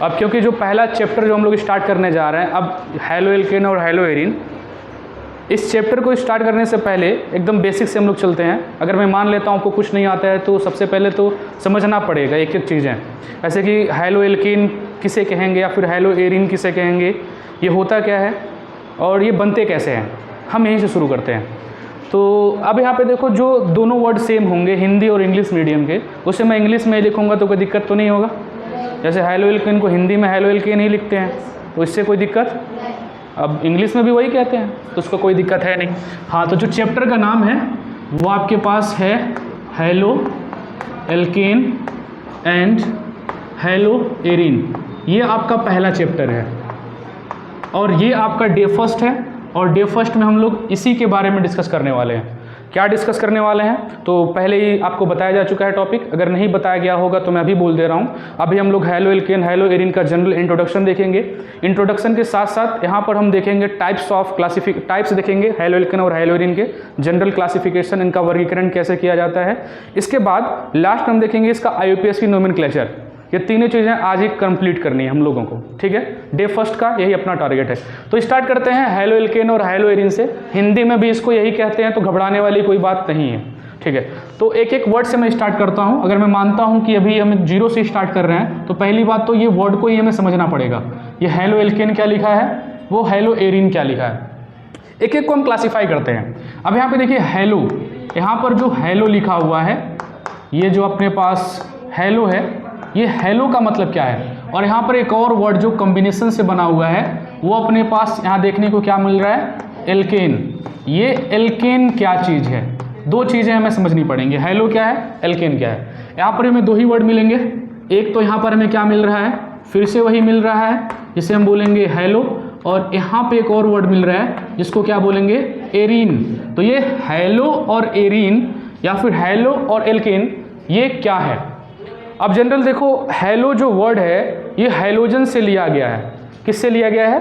अब क्योंकि जो पहला चैप्टर जो हम लोग स्टार्ट करने जा रहे हैं, अब हैलो एल्केन और हैलो एरिन, इस चैप्टर को स्टार्ट करने से पहले एकदम बेसिक से हम लोग चलते हैं। अगर मैं मान लेता हूँ आपको कुछ नहीं आता है तो सबसे पहले तो समझना पड़ेगा एक एक चीज़ें, ऐसे कि हैलो एल्केन किसे कहेंगे या फिर हैलो एरिन किसे कहेंगे, ये होता क्या है और ये बनते कैसे हैं, हम यहीं से शुरू करते हैं। तो अब यहाँ पे देखो जो दोनों वर्ड सेम होंगे हिंदी और इंग्लिश मीडियम के, उसे मैं इंग्लिश में लिखूँगा तो कोई दिक्कत तो नहीं होगा। जैसे हैलो एल्केन को हिंदी में हैलो एल्केन ही लिखते हैं तो इससे कोई दिक्कत, अब इंग्लिश में भी वही कहते हैं तो उसको कोई दिक्कत है नहीं। हाँ, तो जो चैप्टर का नाम है वो आपके पास है halo alkane and halo arene, ये आपका पहला चैप्टर है और ये आपका डे फर्स्ट है। और डे फर्स्ट में हम लोग इसी के बारे में डिस्कस करने वाले हैं। क्या डिस्कस करने वाले हैं तो पहले ही आपको बताया जा चुका है टॉपिक, अगर नहीं बताया गया होगा तो मैं अभी बोल दे रहा हूँ। अभी हम लोग हैलो एल्केन हैलो एरिन का जनरल इंट्रोडक्शन देखेंगे। इंट्रोडक्शन के साथ साथ यहाँ पर हम देखेंगे टाइप्स देखेंगे हैलो एल्केन और हैलो एरिन के जनरल क्लासिफिकेशन, इनका वर्गीकरण कैसे किया जाता है। इसके बाद लास्ट हम देखेंगे इसका IUPAC की नोमेनक्लेचर। ये तीनों चीज़ें आज ही कंप्लीट करनी है हम लोगों को, ठीक है। डे फर्स्ट का यही अपना टारगेट है। तो स्टार्ट करते हैं हैलो एल्केन और हैलो एरिन से। हिंदी में भी इसको यही कहते हैं तो घबराने वाली कोई बात नहीं है, ठीक है। तो एक एक वर्ड से मैं स्टार्ट करता हूँ। अगर मैं मानता हूँ कि अभी हम 0 से स्टार्ट कर रहे हैं तो पहली बात तो ये वर्ड को ही हमें समझना पड़ेगा। ये हैलो एल्केन क्या लिखा है, वो हैलो एरिन क्या लिखा है, एक एक को हम क्लासीफाई करते हैं। अब यहाँ पे देखिए हैलो, यहाँ पर जो हैलो लिखा हुआ है, ये जो अपने पास हैलो है, ये हैलो का मतलब क्या है। और यहाँ पर एक और वर्ड जो कॉम्बिनेशन से बना हुआ है वो अपने पास यहाँ देखने को क्या मिल रहा है, एल्केन। ये एल्केन क्या चीज़ है, दो चीज़ें हमें समझनी पड़ेंगी, हैलो क्या है, एल्केन क्या है। यहाँ पर हमें दो ही वर्ड मिलेंगे, एक तो यहाँ पर हमें क्या मिल रहा है, फिर से वही मिल रहा है जिसे हम बोलेंगे हैलो, और यहाँ पे एक और वर्ड मिल रहा है जिसको क्या बोलेंगे, एरिन। तो ये हैलो और एरिन या फिर हैलो और एल्केन ये क्या है। अब जनरल देखो हैलो जो वर्ड है ये हैलोजन से लिया गया है। किससे लिया गया है,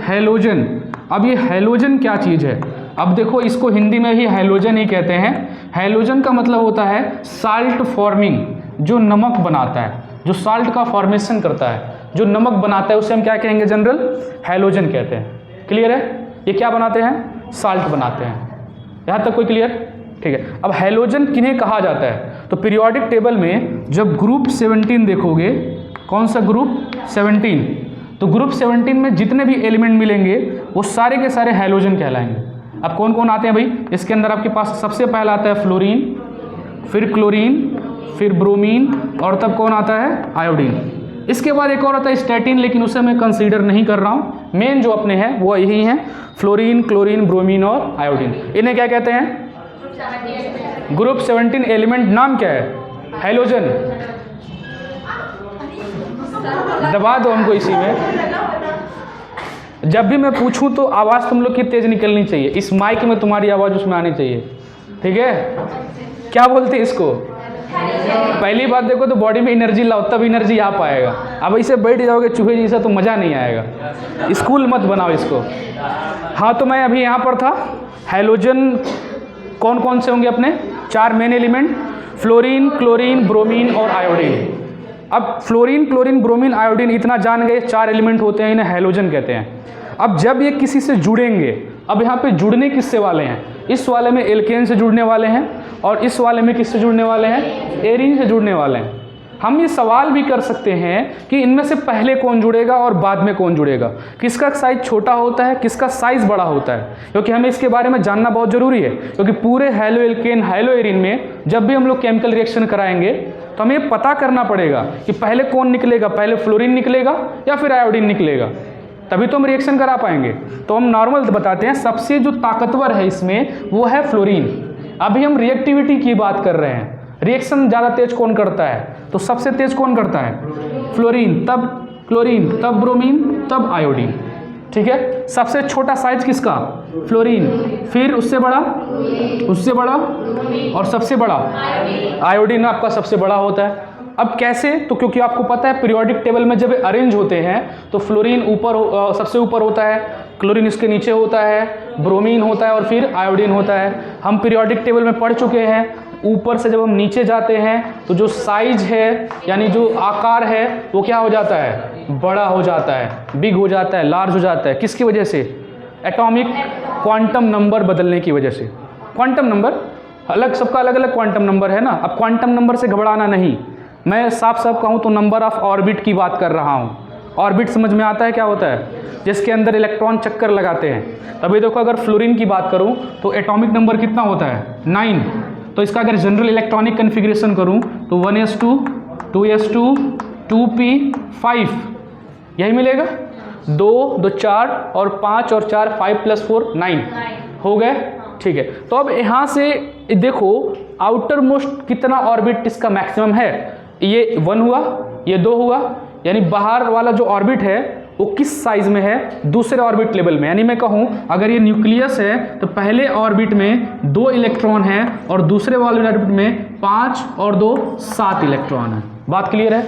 हैलोजन। अब ये हैलोजन क्या चीज़ है, अब देखो इसको हिंदी में ही हैलोजन ही कहते हैं। हैलोजन का मतलब होता है साल्ट फॉर्मिंग, जो नमक बनाता है, जो साल्ट का फॉर्मेशन करता है, जो नमक बनाता है, उसे हम क्या कहेंगे जनरल, हैलोजन कहते हैं। क्लियर है, ये क्या बनाते हैं, साल्ट बनाते हैं। यहाँ तक कोई क्लियर, ठीक है। अब हैलोजन किन्हें कहा जाता है, तो पीरियोडिक टेबल में जब ग्रुप 17 देखोगे, कौन सा ग्रुप 17, तो ग्रुप 17 में जितने भी एलिमेंट मिलेंगे वो सारे के सारे हैलोजन कहलाएंगे। अब कौन कौन आते हैं भाई, इसके अंदर आपके पास सबसे पहला आता है फ्लोरीन, फिर क्लोरीन, फिर ब्रोमीन, और तब कौन आता है, आयोडीन। इसके बाद एक और आता है स्टैटिन, लेकिन उसे मैं कंसीडर नहीं कर रहा हूँ। मेन जो अपने हैं वो यही हैं, फ्लोरीन, क्लोरीन, ब्रोमीन और आयोडीन। इन्हें क्या कहते हैं, ग्रुप 17 एलिमेंट नाम क्या है, हैलोजन। दबा दो हमको इसी में, जब भी मैं पूछूं तो आवाज़ तुम लोग की तेज निकलनी चाहिए, इस माइक में तुम्हारी आवाज़ उसमें आनी चाहिए, ठीक है। क्या बोलते हैं इसको, पहली बात देखो तो बॉडी में एनर्जी लाओ तब एनर्जी आ पाएगा। अब इसे बैठ जाओगे चूहे जैसा तो मज़ा नहीं आएगा, स्कूल मत बनाओ इसको। हाँ, तो मैं अभी यहाँ पर था, हैलोजन कौन कौन से होंगे अपने, 4 main element, fluorine, chlorine, bromine और आयोडीन। अब फ्लोरीन, क्लोरीन, ब्रोमीन, आयोडीन इतना जान गए, 4 एलिमेंट होते हैं, इन्हें हैलोजन कहते हैं। अब जब ये किसी से जुड़ेंगे, अब यहाँ पे जुड़ने किससे वाले हैं, इस वाले में एल्केन से जुड़ने वाले हैं और इस वाले में किससे जुड़ने वाले हैं, एरिन से जुड़ने वाले हैं। हम ये सवाल भी कर सकते हैं कि इनमें से पहले कौन जुड़ेगा और बाद में कौन जुड़ेगा, किसका साइज छोटा होता है, किसका साइज बड़ा होता है, क्योंकि हमें इसके बारे में जानना बहुत ज़रूरी है। क्योंकि पूरे हैलो एल्केन हैलो एरिन में जब भी हम लोग केमिकल रिएक्शन कराएंगे तो हमें पता करना पड़ेगा कि पहले कौन निकलेगा, पहले फ्लोरीन निकलेगा या फिर आयोडीन निकलेगा, तभी तो हम रिएक्शन करा पाएंगे। तो हम नॉर्मल बताते हैं, सबसे जो ताकतवर है इसमें वो है फ्लोरीन। अभी हम रिएक्टिविटी की बात कर रहे हैं, रिएक्शन ज़्यादा तेज कौन करता है, तो सबसे तेज कौन करता है, फ्लोरीन, तब क्लोरीन, तब ब्रोमीन, तब आयोडीन, ठीक है। सबसे छोटा साइज किसका, फ्लोरीन, फिर उससे बड़ा, उससे बड़ा और सबसे बड़ा आयोडीन आपका सबसे बड़ा होता है। अब कैसे, तो क्योंकि आपको पता है पीरियोडिक टेबल में जब अरेंज होते हैं तो फ्लोरीन ऊपर सबसे ऊपर होता है, क्लोरीन इसके नीचे होता है, ब्रोमीन होता है और फिर आयोडीन होता है। हम पीरियोडिक टेबल में पढ़ चुके हैं, ऊपर से जब हम नीचे जाते हैं तो जो साइज है यानी जो आकार है वो क्या हो जाता है, बड़ा हो जाता है, बिग हो जाता है, लार्ज हो जाता है। किसकी वजह से? एटॉमिक क्वांटम नंबर बदलने की वजह से। क्वांटम नंबर अलग, सबका अलग अलग क्वांटम नंबर है ना। अब क्वांटम नंबर से घबराना नहीं, मैं साफ साफ कहूँ तो नंबर ऑफ ऑर्बिट की बात कर रहा हूँ। ऑर्बिट समझ में आता है क्या होता है? जिसके अंदर इलेक्ट्रॉन चक्कर लगाते हैं। तभी देखो अगर फ्लोरीन की बात करूं तो एटॉमिक नंबर कितना होता है? 9। तो इसका अगर जनरल इलेक्ट्रॉनिक कन्फिग्रेशन करूं तो 1s2 2s2 2p5 यही मिलेगा। 2 2 4 और 5 और 4 5 + 4 9 हो गए। ठीक है, तो अब यहाँ से देखो आउटर मोस्ट कितना ऑर्बिट इसका मैक्सिमम है। ये 1 हुआ, ये 2 हुआ, यानी बाहर वाला जो ऑर्बिट है वो किस साइज में है? दूसरे ऑर्बिट लेवल में। यानी मैं कहूँ अगर ये न्यूक्लियस है तो पहले ऑर्बिट में 2 इलेक्ट्रॉन है और दूसरे वाले ऑर्बिट में 5 और 2 7 इलेक्ट्रॉन है। बात क्लियर है?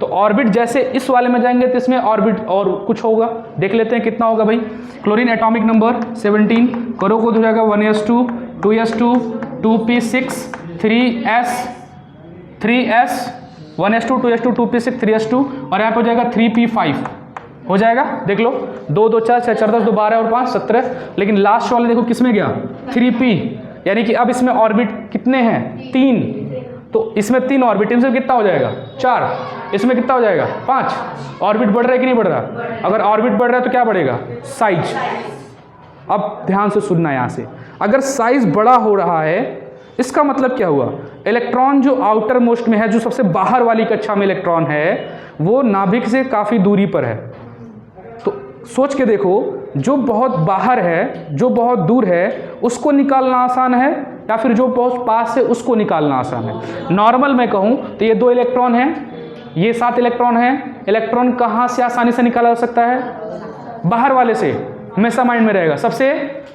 तो ऑर्बिट जैसे इस वाले में जाएंगे तो इसमें ऑर्बिट और कुछ होगा, देख लेते हैं कितना होगा भाई। क्लोरीन एटॉमिक नंबर 17, करो को हो जाएगा 1s2 2s2 2p6 3s 1s2 2s2 2p6 3s2 और यहाँ पे हो जाएगा 3p5 हो जाएगा। देख लो 2 2 4 6 4 10 2 12 और 5 17। लेकिन लास्ट वाले देखो किस में गया? 3p, यानी कि अब इसमें ऑर्बिट कितने हैं? 3। तो इसमें 3 ऑर्बिट, इनसे कितना हो जाएगा? 4। इसमें कितना हो जाएगा? 5। ऑर्बिट बढ़ रहा है कि नहीं बढ़ रहा? अगर ऑर्बिट बढ़ रहा है तो क्या बढ़ेगा? साइज। अब ध्यान से सुनना यहाँ से, अगर साइज बड़ा हो रहा है इसका मतलब क्या हुआ? इलेक्ट्रॉन जो आउटर मोस्ट में है, जो सबसे बाहर वाली कक्षा में इलेक्ट्रॉन है, वो नाभिक से काफ़ी दूरी पर है। तो सोच के देखो, जो बहुत बाहर है, जो बहुत दूर है, उसको निकालना आसान है या फिर जो बहुत पास है उसको निकालना आसान है? नॉर्मल मैं कहूँ तो ये 2 इलेक्ट्रॉन हैं, ये 7 इलेक्ट्रॉन हैं। इलेक्ट्रॉन कहाँ से आसानी से निकाला जा सकता है? बाहर वाले से। हमेशा माइंड में रहेगा, सबसे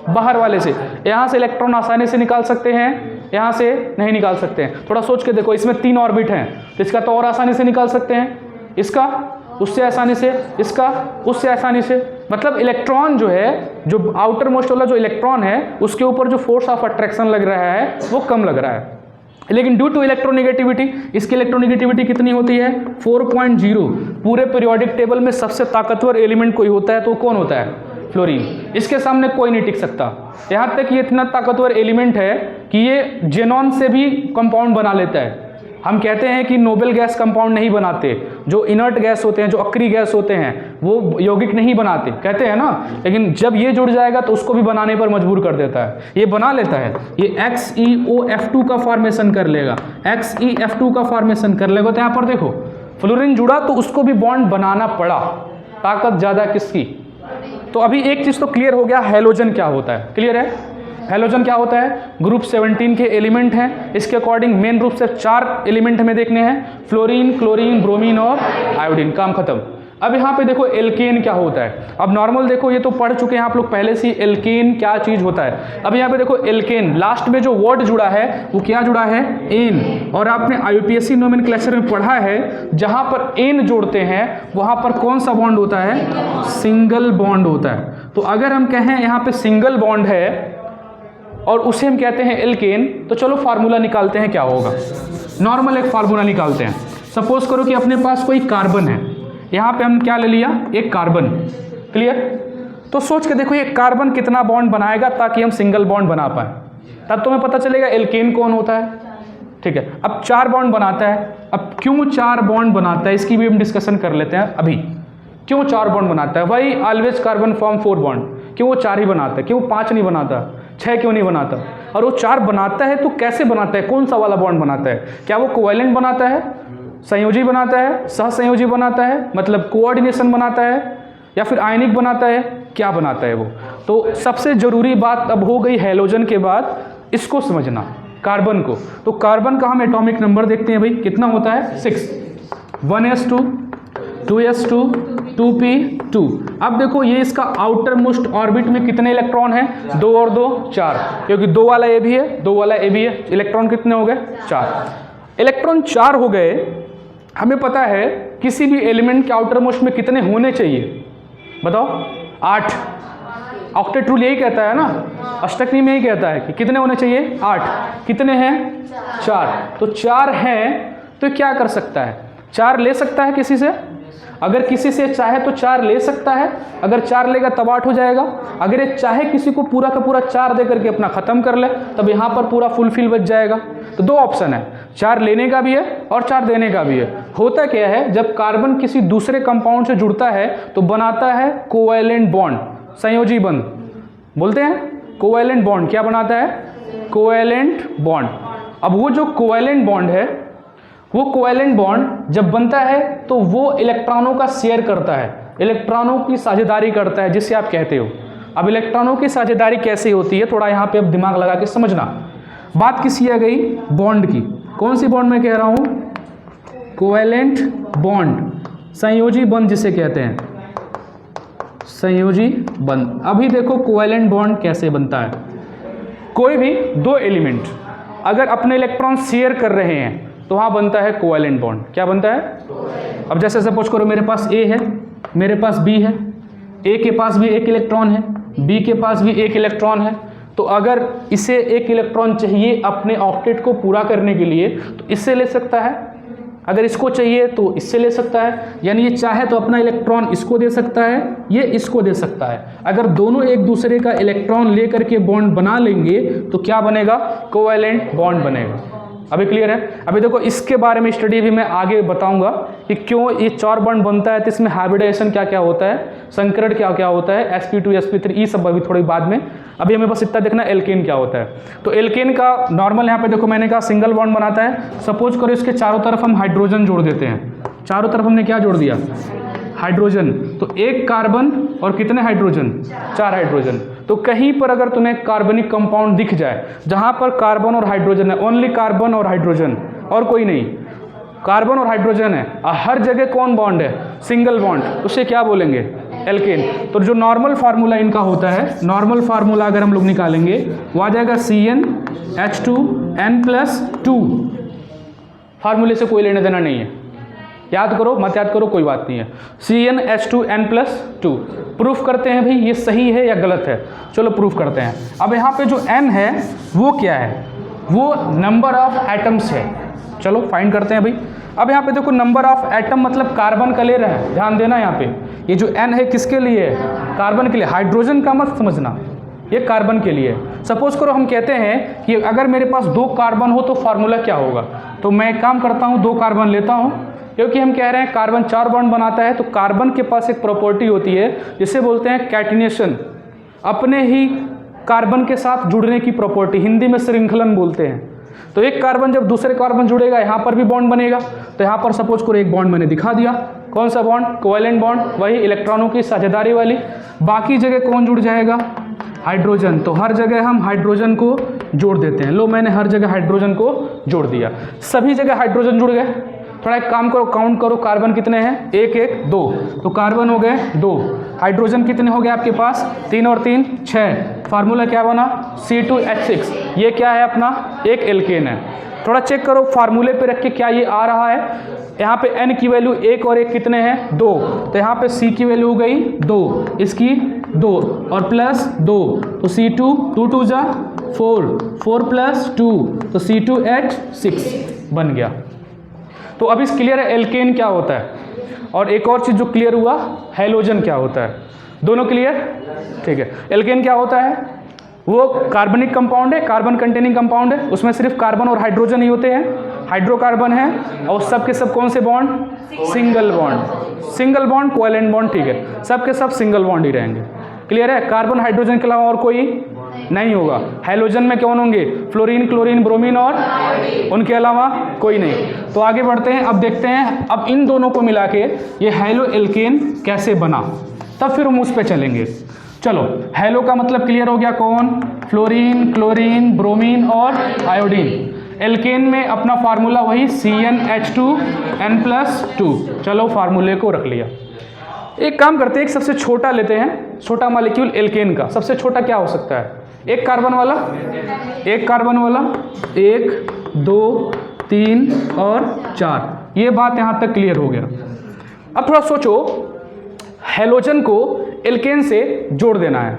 बाहर वाले से। यहाँ से इलेक्ट्रॉन आसानी से निकाल सकते हैं, यहाँ से नहीं निकाल सकते हैं। थोड़ा सोच के देखो, इसमें 3 ऑर्बिट हैं तो इसका तो और आसानी से निकाल सकते हैं, इसका उससे आसानी से, इसका उससे आसानी से। मतलब इलेक्ट्रॉन जो है, जो आउटर मोस्ट वाला जो इलेक्ट्रॉन है, उसके ऊपर जो फोर्स ऑफ अट्रैक्शन लग रहा है वो कम लग रहा है। लेकिन ड्यू टू इलेक्ट्रोनेगेटिविटी, इसकी इलेक्ट्रोनेगेटिविटी कितनी होती है? 4.0। पूरे पीरियोडिक टेबल में सबसे ताकतवर एलिमेंट कोई होता है तो कौन होता है? फ्लोरीन। इसके सामने कोई नहीं टिक सकता। यहाँ तक ये इतना ताकतवर एलिमेंट है कि ये जेनॉन से भी कंपाउंड बना लेता है। हम कहते हैं कि नोबेल गैस कंपाउंड नहीं बनाते, जो इनर्ट गैस होते हैं, जो अक्री गैस होते हैं, वो यौगिक नहीं बनाते, कहते हैं ना। लेकिन जब ये जुड़ जाएगा तो उसको भी बनाने पर मजबूर कर देता है। ये बना लेता है, ये XeOF2 का फॉर्मेशन कर लेगा, XeF2 का फॉर्मेशन कर लेगा। तो यहाँ पर देखो फ्लोरीन जुड़ा तो उसको भी बॉन्ड बनाना पड़ा। ताकत ज़्यादा किसकी? तो अभी एक चीज़ तो क्लियर हो गया, हैलोजन क्या होता है। क्लियर है? हैलोजन क्या होता है? ग्रुप 17 के एलिमेंट हैं। इसके अकॉर्डिंग मेन रूप से 4 एलिमेंट हमें देखने हैं, फ्लोरीन, क्लोरीन, ब्रोमीन और आयोडीन। काम खत्म। अब यहाँ पे देखो एल्केन क्या होता है। अब नॉर्मल देखो, ये तो पढ़ चुके हैं आप लोग पहले से, एल्केन क्या चीज़ होता है। अब यहाँ पे देखो एल्केन, लास्ट में जो वर्ड जुड़ा है वो क्या जुड़ा है? एन। और आपने IUPAC नोमेनक्लेचर में पढ़ा है, जहाँ पर एन जोड़ते हैं वहाँ पर कौन सा बॉन्ड होता है? सिंगल बॉन्ड होता है। तो अगर हम कहें यहाँ पे सिंगल बॉन्ड है और उसे हम कहते हैं एल्केन, तो चलो फार्मूला निकालते हैं क्या होगा। नॉर्मल एक फार्मूला निकालते हैं। सपोज करो कि अपने पास कोई कार्बन है, यहाँ पे हम क्या ले लिया? एक कार्बन। क्लियर? तो सोच के देखो ये कार्बन कितना बॉन्ड बनाएगा ताकि हम सिंगल बॉन्ड बना पाए, तब तुम्हें पता चलेगा एल्केन कौन होता है। ठीक है, अब 4 बॉन्ड बनाता है। अब क्यों 4 बॉन्ड बनाता है इसकी भी हम डिस्कशन कर लेते हैं अभी। क्यों 4 बॉन्ड बनाता है? भाई ऑलवेज कार्बन फॉर्म 4 बॉन्ड, क्यों वो 4 ही बनाता है? क्यों 5 नहीं बनाता? 6 क्यों नहीं बनाता? और वो 4 बनाता है तो कैसे बनाता है? कौन सा वाला बॉन्ड बनाता है? क्या वो कोवैलेंट बनाता है, संयोजी बनाता है, सहसंयोजी बनाता है, मतलब कोऑर्डिनेशन बनाता है, या फिर आयनिक बनाता है? क्या बनाता है वो? तो सबसे ज़रूरी बात अब हो गई हैलोजन के बाद इसको समझना, कार्बन को। तो कार्बन का हम एटॉमिक नंबर देखते हैं भाई, कितना होता है? 6। 1s2 2s2 2p2। अब देखो ये इसका आउटर मोस्ट ऑर्बिट में कितने इलेक्ट्रॉन हैं? 2 और 2 4, क्योंकि 2 वाला ए भी है, 2 वाला ए भी है। इलेक्ट्रॉन कितने हो गए? 4। इलेक्ट्रॉन 4 हो गए। हमें पता है किसी भी एलिमेंट के आउटर मोस्ट में कितने होने चाहिए? बताओ। 8। ऑक्टेट रूल यही कहता है ना, अष्टक नियम यही कहता है कि कितने होने चाहिए, 8। कितने हैं, 4। तो 4 हैं तो क्या कर सकता है, 4 ले सकता है किसी से, अगर किसी से चाहे तो 4 ले सकता है, अगर 4 लेगा तब 8 हो जाएगा। अगर ये चाहे किसी को पूरा का पूरा 4 दे करके अपना ख़त्म कर ले तब यहाँ पर पूरा फुलफिल बच जाएगा। तो 2 ऑप्शन है, 4 लेने का भी है और 4 देने का भी है। होता क्या है, जब कार्बन किसी दूसरे कंपाउंड से जुड़ता है तो बनाता है कोवैलेंट बॉन्ड, संयोजी बंध बोलते हैं। कोवैलेंट बॉन्ड क्या बनाता है, कोवैलेंट बॉन्ड। अब वो जो कोवैलेंट बॉन्ड है, वो कोवैलेंट बॉन्ड जब बनता है तो वो इलेक्ट्रॉनों का शेयर करता है, इलेक्ट्रॉनों की साझेदारी करता है, जिसे आप कहते हो। अब इलेक्ट्रॉनों की साझेदारी कैसे होती है, थोड़ा यहाँ पे अब दिमाग लगा के समझना। बात किसी आ गई बॉन्ड की, कौन सी बॉन्ड मैं कह रहा हूँ, कोवैलेंट बॉन्ड, संयोजी बंध जिसे कहते हैं, संयोजी बंध। अभी देखो कोवैलेंट बॉन्ड कैसे बनता है। कोई भी 2 एलिमेंट अगर अपने इलेक्ट्रॉन शेयर कर रहे हैं तो वहाँ बनता है कोवैलेंट बॉन्ड। क्या बनता है, अब जैसे सपोज करो मेरे पास A है, मेरे पास B है, A के पास भी 1 इलेक्ट्रॉन है, B के पास भी 1 इलेक्ट्रॉन है। तो अगर इसे 1 इलेक्ट्रॉन चाहिए अपने ऑक्टेट को पूरा करने के लिए तो इससे ले सकता है, अगर इसको चाहिए तो इससे ले सकता है, यानी ये चाहे तो अपना इलेक्ट्रॉन इसको दे सकता है, ये इसको दे सकता है। अगर दोनों एक दूसरे का इलेक्ट्रॉन ले करके बॉन्ड बना लेंगे तो क्या बनेगा, कोवैलेंट बॉन्ड बनेगा। अभी क्लियर है। अभी देखो इसके बारे में स्टडी भी मैं आगे बताऊंगा कि क्यों ये 4 बॉन्ड बनता है, तो इसमें हाइब्रिडाइजेशन क्या क्या होता है, संकरण क्या क्या होता है, sp2 sp3, ये सब अभी थोड़ी बाद में। अभी हमें बस इतना देखना एल्केन क्या होता है। तो एल्केन का नॉर्मल यहाँ पे देखो मैंने कहा सिंगल बॉन्ड बनाता है। सपोज करो इसके चारों तरफ हम हाइड्रोजन जोड़ देते हैं, चारों तरफ हमने क्या जोड़ दिया, हाइड्रोजन। तो 1 कार्बन और कितने हाइड्रोजन, 4 हाइड्रोजन। तो कहीं पर अगर तुम्हें कार्बनिक कंपाउंड दिख जाए जहां पर कार्बन और हाइड्रोजन है, ओनली कार्बन और हाइड्रोजन और कोई नहीं, कार्बन और हाइड्रोजन है, हर जगह कौन बॉन्ड है, सिंगल बॉन्ड, उसे क्या बोलेंगे, एल्केन। तो जो नॉर्मल फार्मूला इनका होता है, नॉर्मल फार्मूला अगर हम लोग निकालेंगे वो आ जाएगा CnH2n+2। फार्मूले से कोई लेना देना नहीं है, याद करो मत याद करो कोई बात नहीं है। CnH2n+2 प्रूफ करते हैं भाई ये सही है या गलत है, चलो प्रूफ करते हैं। अब यहाँ पे जो n है वो क्या है, वो नंबर ऑफ एटम्स है, चलो फाइंड करते हैं भाई। अब यहाँ पे देखो नंबर ऑफ एटम मतलब कार्बन का ले रहे हैं, ध्यान देना यहाँ पे, ये जो n है किसके लिए है, कार्बन के लिए, हाइड्रोजन का मत समझना, ये कार्बन के लिए। सपोज करो हम कहते हैं कि अगर मेरे पास 2 कार्बन हो तो फार्मूला क्या होगा, तो मैं काम करता हूँ 2 कार्बन लेता हूँ, क्योंकि हम कह रहे हैं कार्बन 4 बॉन्ड बनाता है। तो कार्बन के पास एक प्रॉपर्टी होती है जिसे बोलते हैं कैटिनेशन, अपने ही कार्बन के साथ जुड़ने की प्रॉपर्टी, हिंदी में श्रृंखलन बोलते हैं। तो एक कार्बन जब दूसरे कार्बन जुड़ेगा यहाँ पर भी बॉन्ड बनेगा। तो यहाँ पर सपोज करो एक बॉन्ड मैंने दिखा दिया, कौन सा बॉन्ड, कोवैलेंट बॉन्ड, वही इलेक्ट्रॉनों की साझेदारी वाली। बाकी जगह कौन जुड़ जाएगा, हाइड्रोजन। तो हर जगह हम हाइड्रोजन को जोड़ देते हैं। लो मैंने हर जगह हाइड्रोजन को जोड़ दिया, सभी जगह हाइड्रोजन जुड़ गए। थोड़ा एक काम करो, काउंट करो कार्बन कितने हैं, 1 1 2, तो कार्बन हो गए 2, हाइड्रोजन कितने हो गए आपके पास, 3 और 3 6। फार्मूला क्या बना, C2H6। ये क्या है अपना, एक एल्केन है। थोड़ा चेक करो फार्मूले पे रख के क्या ये आ रहा है। यहाँ पे n की वैल्यू 1 और 1 कितने हैं, 2, तो यहाँ पे C की वैल्यू हो गई 2, इसकी 2 और प्लस 2, तो C2 2 2 जा 4, 4 + 2, तो C2H6 बन गया। तो अब इस क्लियर है एल्केन क्या होता है। और एक और चीज़ जो क्लियर हुआ, हैलोजन क्या होता है। दोनों क्लियर, ठीक है। एल्केन क्या होता है, वो कार्बनिक कंपाउंड है, कार्बन कंटेनिंग कंपाउंड है, उसमें सिर्फ कार्बन और हाइड्रोजन ही होते हैं, हाइड्रोकार्बन है, और सब के सब कौन से bond, single bond, single bond covalent bond, ठीक है, सब के सब सिंगल बॉन्ड ही रहेंगे। क्लियर है, कार्बन हाइड्रोजन के अलावा और कोई नहीं होगा। हैलोजन में कौन होंगे, फ्लोरीन क्लोरीन ब्रोमीन और उनके अलावा कोई नहीं। तो आगे बढ़ते हैं, अब देखते हैं अब इन दोनों को मिला के ये हैलो एल्केन कैसे बना, तब फिर हम उस पर चलेंगे। चलो, हैलो का मतलब क्लियर हो गया, कौन, फ्लोरीन क्लोरीन ब्रोमीन और आयोडीन। एल्केन में अपना फार्मूला वही CnH2n+2। चलो फार्मूले को रख लिया। एक काम करते हैं, एक सबसे छोटा लेते हैं, छोटा मॉलिक्यूल एल्केन का सबसे छोटा क्या हो सकता है, एक कार्बन वाला, एक कार्बन वाला, 1 2 3 और 4। ये बात यहाँ तक क्लियर हो गया। अब थोड़ा सोचो, हैलोजन को एल्केन से जोड़ देना है,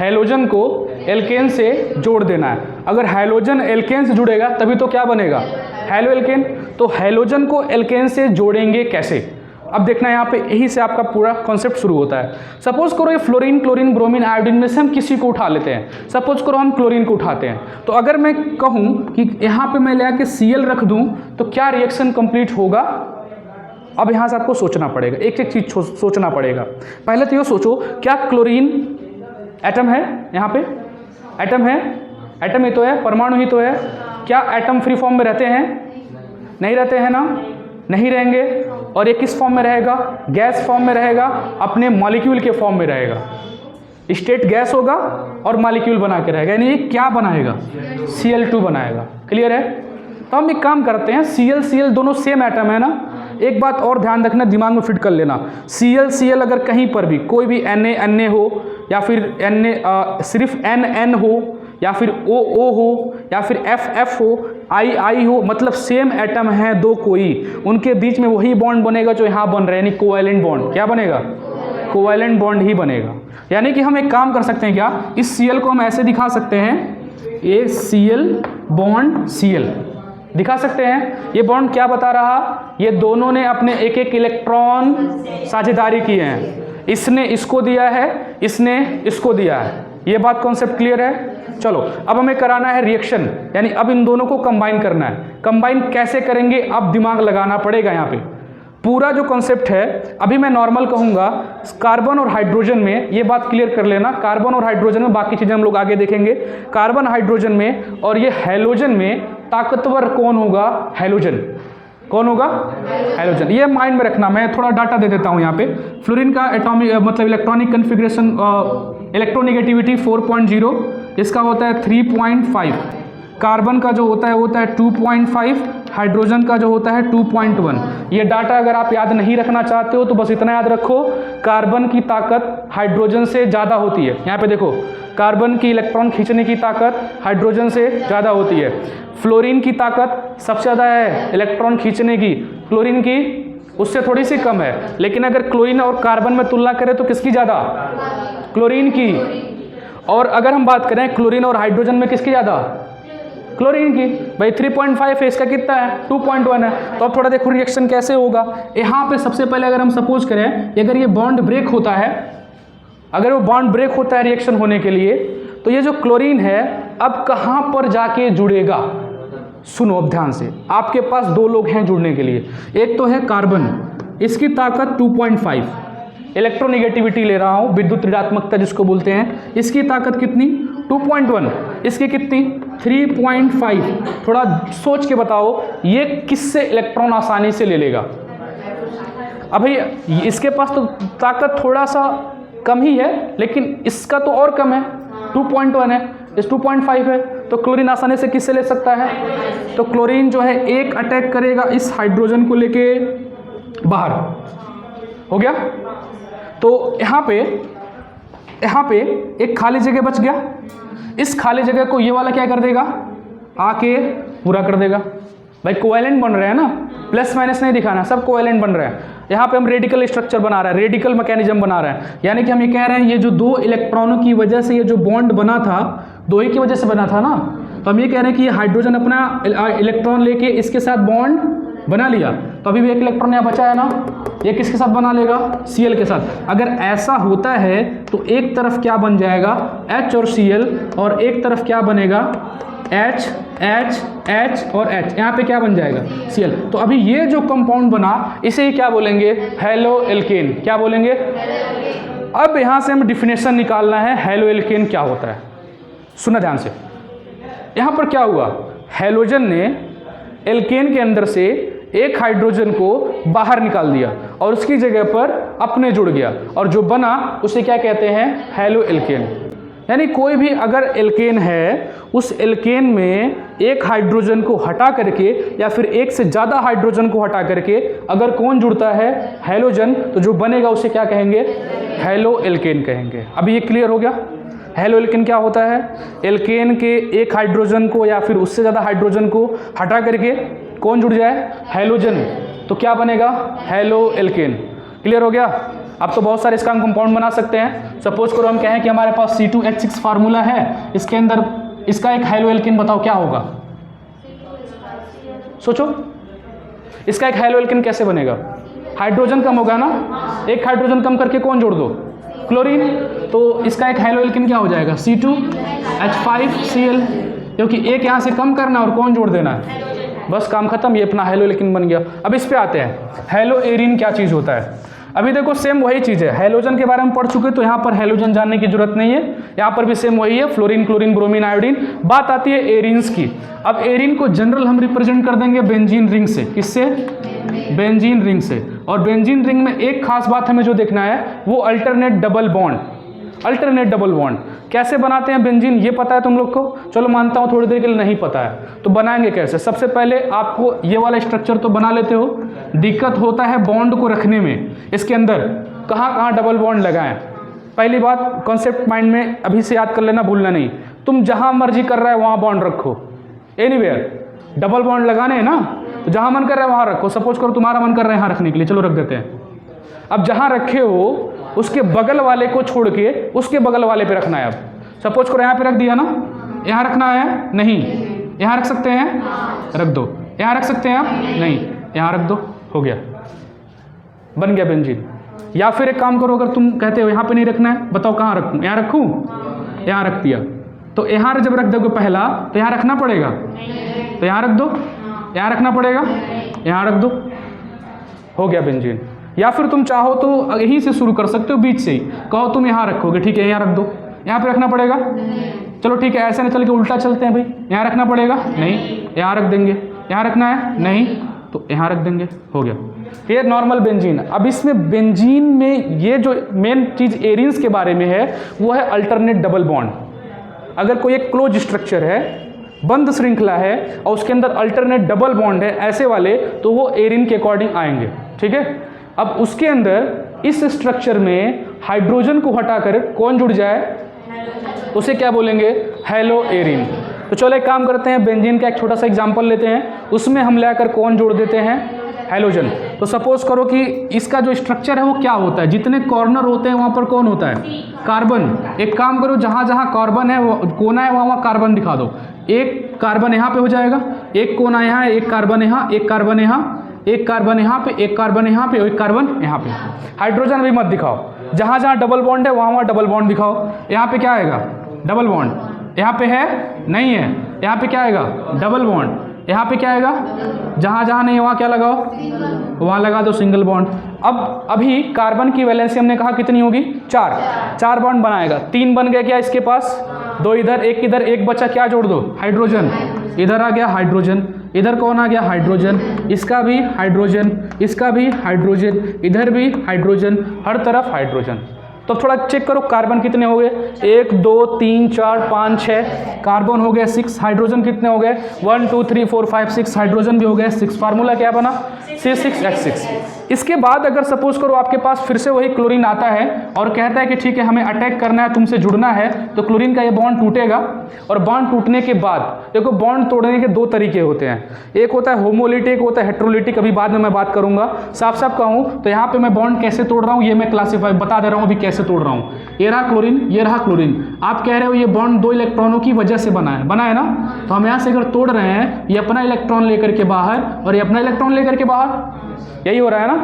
हैलोजन को एल्केन से जोड़ देना है। अगर हैलोजन एल्केन से जुड़ेगा तभी तो क्या बनेगा, हैलो एल्केन। तो हैलोजन को एल्केन से जोड़ेंगे कैसे, अब देखना है यहाँ पे, यही से आपका पूरा कॉन्सेप्ट शुरू होता है। सपोज करो ये फ्लोरीन, क्लोरीन, ब्रोमीन, आयोडीन में से हम किसी को उठा लेते हैं। सपोज करो हम क्लोरीन को उठाते हैं, तो अगर मैं कहूँ कि यहाँ पे मैं ले आके Cl रख दूँ तो क्या रिएक्शन कंप्लीट होगा। अब यहाँ से आपको सोचना पड़ेगा, एक एक चीज़ सोचना पड़ेगा। पहले तो ये सोचो, क्या क्लोरीन एटम है, यहाँ पे एटम है, एटम ही तो है, परमाणु ही तो है। क्या एटम फ्री फॉर्म में रहते हैं, नहीं रहते हैं ना, नहीं रहेंगे। और ये किस फॉर्म में रहेगा, गैस फॉर्म में रहेगा, अपने मॉलिक्यूल के फॉर्म में रहेगा। स्टेट गैस होगा और मॉलिक्यूल बना के रहेगा, यानी ये क्या बनाएगा, Cl2 बनाएगा। क्लियर है। तो हम एक काम करते हैं, Cl दोनों सेम एटम है ना। एक बात और ध्यान रखना, दिमाग में फिट कर लेना, Cl अगर कहीं पर भी कोई भी Na हो, या फिर सिर्फ N हो, या फिर O हो, या फिर F हो, I हो, मतलब सेम एटम है दो कोई, उनके बीच में वही बॉन्ड बनेगा जो यहाँ बन रहा है, यानी कोवैलेंट बॉन्ड। क्या बनेगा, कोवैलेंट बॉन्ड ही बनेगा। यानी कि हम एक काम कर सकते हैं, क्या इस Cl को हम ऐसे दिखा सकते हैं, ये Cl बॉन्ड Cl दिखा सकते हैं। ये बॉन्ड क्या बता रहा, ये दोनों ने अपने एक एक इलेक्ट्रॉन साझेदारी किए हैं। इसने इसको दिया है, इसने इसको दिया है। ये बात कॉन्सेप्ट क्लियर है। चलो अब हमें कराना है रिएक्शन, यानी अब इन दोनों को कंबाइन करना है। कंबाइन कैसे करेंगे, अब दिमाग लगाना पड़ेगा यहाँ पे। पूरा जो कॉन्सेप्ट है, अभी मैं नॉर्मल कहूँगा, कार्बन और हाइड्रोजन में, ये बात क्लियर कर लेना, कार्बन और हाइड्रोजन में, बाकी चीज़ें हम लोग आगे देखेंगे। कार्बन हाइड्रोजन में और ये हैलोजन में ताकतवर कौन होगा, हैलोजन। कौन होगा, हैलोजन। ये माइंड में रखना। मैं थोड़ा डाटा दे देता हूँ यहाँ पे। फ्लोरीन का एटॉमिक मतलब इलेक्ट्रॉनिक कन्फिग्रेशन, इलेक्ट्रोनेगेटिविटी 4.0, इसका होता है 3.5। कार्बन का जो होता है 2.5, हाइड्रोजन का जो होता है 2.1। ये डाटा अगर आप याद नहीं रखना चाहते हो तो बस इतना याद रखो, कार्बन की ताकत हाइड्रोजन से ज़्यादा होती है। यहाँ पे देखो, कार्बन की इलेक्ट्रॉन खींचने की ताकत हाइड्रोजन से ज़्यादा होती है। फ्लोरीन की ताकत सबसे ज़्यादा है इलेक्ट्रॉन खींचने की, क्लोरीन की उससे थोड़ी सी कम है। लेकिन अगर क्लोरीन और कार्बन में तुलना करें तो किसकी ज़्यादा, क्लोरीन की। और अगर हम बात करें क्लोरीन और हाइड्रोजन में किसकी ज़्यादा, क्लोरीन की। भाई 3.5 है, इसका कितना है, 2.1 है। तो अब थोड़ा देखो रिएक्शन कैसे होगा। यहाँ पे सबसे पहले अगर हम सपोज करें, अगर ये बॉन्ड ब्रेक होता है, अगर वो बॉन्ड ब्रेक होता है रिएक्शन होने के लिए, तो ये जो क्लोरीन है अब कहाँ पर जाके जुड़ेगा। सुनो अब ध्यान से, आपके पास दो लोग हैं जुड़ने के लिए। एक तो है कार्बन, इसकी ताकत 2.5, इलेक्ट्रोनेगेटिविटी ले रहा हूँ, विद्युत ऋणात्मकता जिसको बोलते हैं। इसकी ताकत कितनी, 2.1, इसकी कितनी, 3.5। थोड़ा सोच के बताओ, ये किससे इलेक्ट्रॉन आसानी से ले लेगा। अभी इसके पास तो ताकत थोड़ा सा कम ही है, लेकिन इसका तो और कम है, 2.1 है, इस 2.5 है। तो क्लोरीन आसानी से किससे ले सकता है, तो क्लोरीन जो है एक अटैक करेगा इस हाइड्रोजन को लेके बाहर, हो गया। तो यहाँ पे एक खाली जगह बच गया। इस खाली जगह को ये वाला क्या कर देगा, आके पूरा कर देगा। भाई कोवैलेंट बन रहे हैं ना, प्लस माइनस नहीं दिखाना, सब कोवैलेंट बन रहे हैं। यहाँ पे हम रेडिकल स्ट्रक्चर बना रहे हैं, रेडिकल मैकेनिज्म बना रहे हैं। यानी कि हम ये कह रहे हैं, ये जो दो इलेक्ट्रॉनों की वजह से ये जो बॉन्ड बना था, दो ही की वजह से बना था ना। तो हम ये कह रहे हैं कि ये हाइड्रोजन अपना इलेक्ट्रॉन लेके इसके साथ बॉन्ड बना लिया, तो अभी भी एक इलेक्ट्रॉन यहाँ बचा है ना, ये किसके साथ बना लेगा, Cl के साथ। अगर ऐसा होता है तो एक तरफ क्या बन जाएगा, H और Cl, और एक तरफ क्या बनेगा, H H H और H। यहाँ पे क्या बन जाएगा, Cl। तो अभी ये जो कंपाउंड बना, इसे ही क्या बोलेंगे, हैलो एल्केन। क्या बोलेंगे। अब यहाँ से हमें डिफिनेशन निकालना है, हैलो एल्केन क्या होता है। सुना ध्यान से, यहाँ पर क्या हुआ, हैलोजन ने एल्केन के अंदर से एक हाइड्रोजन को बाहर निकाल दिया और उसकी जगह पर अपने जुड़ गया, और जो बना उसे क्या कहते हैं, हैलो एल्केन। यानी कोई भी अगर एल्केन है, उस एल्केन में एक हाइड्रोजन को हटा करके या फिर एक से ज़्यादा हाइड्रोजन को हटा करके अगर कौन जुड़ता है, हैलोजन, तो जो बनेगा उसे क्या कहेंगे, हैलो एल्केन कहेंगे। अभी ये क्लियर हो गया। हैलो एल्केन क्या होता है, एल्केन के एक हाइड्रोजन को या फिर उससे ज़्यादा हाइड्रोजन को हटा करके कौन जुड़ जाए, हैलोजन, तो क्या बनेगा, हैलो एल्केन। क्लियर हो गया। अब तो बहुत सारे इसका हम कंपाउंड बना सकते हैं। सपोज करो हम कहें कि हमारे पास C2H6 फार्मूला है, इसके अंदर इसका एक हेलोएल्केन बताओ क्या होगा, सोचो इसका एक हेलोएल्केन कैसे बनेगा? हाइड्रोजन कम होगा ना, एक हाइड्रोजन कम करके कौन जोड़ दो? क्लोरीन। तो इसका एक हेलोएल्केन क्या हो जाएगा? C2H5Cl, क्योंकि एक यहाँ से कम करना और कौन जोड़ देना है, बस काम खत्म, ये अपना हेलोएल्केन बन गया। अब इस पे आते हैं, हेलोएरिन क्या चीज़ होता है? अभी देखो सेम वही चीज़ है, हेलोजन के बारे में पढ़ चुके, तो यहाँ पर हेलोजन जानने की जरूरत नहीं है, यहाँ पर भी सेम वही है, फ्लोरीन, क्लोरीन, ब्रोमीन, आयोडीन। बात आती है एरिन्स की। अब एरिन को जनरल हम रिप्रेजेंट कर देंगे बेंजीन रिंग से। किससे? बेंजीन रिंग से। और बेंजीन रिंग में एक खास बात हमें जो देखना है वो alternate double bond. Alternate double bond कैसे बनाते हैं बेंजीन, ये पता है तुम लोग को? चलो मानता हूँ थोड़ी देर के लिए नहीं पता है, तो बनाएंगे कैसे? सबसे पहले आपको ये वाला स्ट्रक्चर तो बना लेते हो, दिक्कत होता है बॉन्ड को रखने में। इसके अंदर कहाँ कहाँ डबल बॉन्ड लगाएं? पहली बात कॉन्सेप्ट माइंड में अभी से याद कर लेना, भूलना नहीं। तुम जहाँ मर्जी कर रहा है वहाँ बॉन्ड रखो, एनीवेयर। डबल बॉन्ड लगाने हैं ना, तो जहाँ मन कर रहा है वहाँ रखो। सपोज करो तुम्हारा मन कर रहा है यहाँ रखने के लिए, चलो रख देते हैं। अब जहाँ रखे हो उसके बगल वाले को छोड़ के उसके बगल वाले पे रखना है। अब सपोज करो यहाँ पे रख दिया ना, यहाँ रखना है नहीं, यहाँ रख सकते हैं, रख दो। यहाँ रख सकते हैं आप नहीं, यहाँ रख दो, हो गया, बन गया बेंजीन। या फिर एक काम करो, अगर तुम कहते हो यहाँ पे नहीं रखना है, बताओ कहाँ रखूँ? यहाँ रखूँ, यहाँ रख दिया। तो यहाँ जब रख दोगे पहला, तो यहाँ रखना पड़ेगा, तो यहाँ रख दो, यहाँ रखना पड़ेगा, यहाँ रख दो, हो गया बेंजीन। या फिर तुम चाहो तो यहीं से शुरू कर सकते हो, बीच से ही कहो तुम यहाँ रखोगे, ठीक है, यहाँ रख दो। यहाँ पे रखना पड़ेगा, चलो ठीक है, ऐसे नहीं चल के उल्टा चलते हैं भाई, यहाँ रखना पड़ेगा नहीं, यहाँ रख देंगे। यहाँ रखना है नहीं, तो यहाँ रख देंगे, हो गया। ये नॉर्मल बेंजीन। अब इसमें बेंजीन में ये जो मेन चीज़ एरिन्स के बारे में है वो है अल्टरनेट डबल बॉन्ड। अगर कोई एक क्लोज स्ट्रक्चर है, बंद श्रृंखला है, और उसके अंदर अल्टरनेट डबल बॉन्ड है ऐसे वाले, तो वो एरिन के अकॉर्डिंग आएंगे, ठीक है। अब उसके अंदर इस स्ट्रक्चर में हाइड्रोजन को हटाकर कौन जुड़ जाए, तो उसे क्या बोलेंगे? Hello Erin. तो चलो एक काम करते हैं, बेंजीन का एक छोटा सा एग्जांपल लेते हैं, उसमें हम लेकर कौन जोड़ देते हैं? हेलोजन। तो सपोज करो कि इसका जो स्ट्रक्चर है वो क्या होता है, जितने कॉर्नर होते हैं वहाँ पर कौन होता है? कार्बन। एक काम करो, जहाँ जहाँ कार्बन है वो कोना है, वहाँ वहाँ कार्बन दिखा दो। एक कार्बन यहाँ पे हो जाएगा, एक कोना यहाँ है, एक कार्बन यहाँ, एक कार्बन यहाँ, एक कार्बन यहाँ पे, एक कार्बन यहाँ पे, एक कार्बन यहाँ पे। हाइड्रोजन भी मत दिखाओ, जहाँ जहाँ डबल बॉन्ड है वहाँ वहाँ डबल बॉन्ड दिखाओ। यहाँ पे क्या आएगा? Double bond. यहाँ पे है नहीं है, यहाँ पे क्या आएगा? Double bond. यहाँ पे क्या आएगा? जहाँ जहाँ नहीं वहाँ क्या लगाओ? वहाँ लगा दो सिंगल बॉन्ड। अब अभी कार्बन की वैलेंसी हमने कहा कितनी होगी? 4 बॉन्ड बनाएगा, 3 बन गए क्या इसके पास? 2 इधर, 1 इधर, 1 बचा, क्या जोड़ दो? हाइड्रोजन। इधर आ गया हाइड्रोजन, इधर कौन आ गया? हाइड्रोजन, इसका भी हाइड्रोजन, इसका भी हाइड्रोजन, इधर भी हाइड्रोजन, हर तरफ हाइड्रोजन। तो थोड़ा चेक करो कार्बन कितने हो गए? 1 2 3 4 5 6 कार्बन हो गए 6, हाइड्रोजन कितने हो गए? 1 2 3 4 5 6 हाइड्रोजन भी हो गए 6। फार्मूला क्या बना? C6H6। इसके बाद अगर सपोज करो आपके पास फिर से वही क्लोरीन आता है और कहता है कि ठीक है हमें अटैक करना है, तुमसे जुड़ना है, तो क्लोरीन का ये बॉन्ड टूटेगा। और बॉन्ड टूटने के बाद देखो, बॉन्ड तोड़ने के 2 तरीके होते हैं, एक होता है होमोलिटिक, एक होता है हेट्रोलिटिक। अभी बाद में मैं बात करूंगा, साफ साफ कहूँ तो यहाँ पे मैं बॉन्ड कैसे तोड़ रहा हूँ ये मैं क्लासीफाई बता दे रहा हूँ अभी कैसे तोड़ रहा हूँ। ये रहा क्लोरीन, ये रहा क्लोरीन। आप कह रहे हो ये बॉन्ड 2 इलेक्ट्रॉनों की वजह से बना है ना, तो हम यहाँ से अगर तोड़ रहे हैं, ये अपना इलेक्ट्रॉन लेकर के बाहर और ये अपना इलेक्ट्रॉन लेकर के बाहर, यही हो रहा है ना,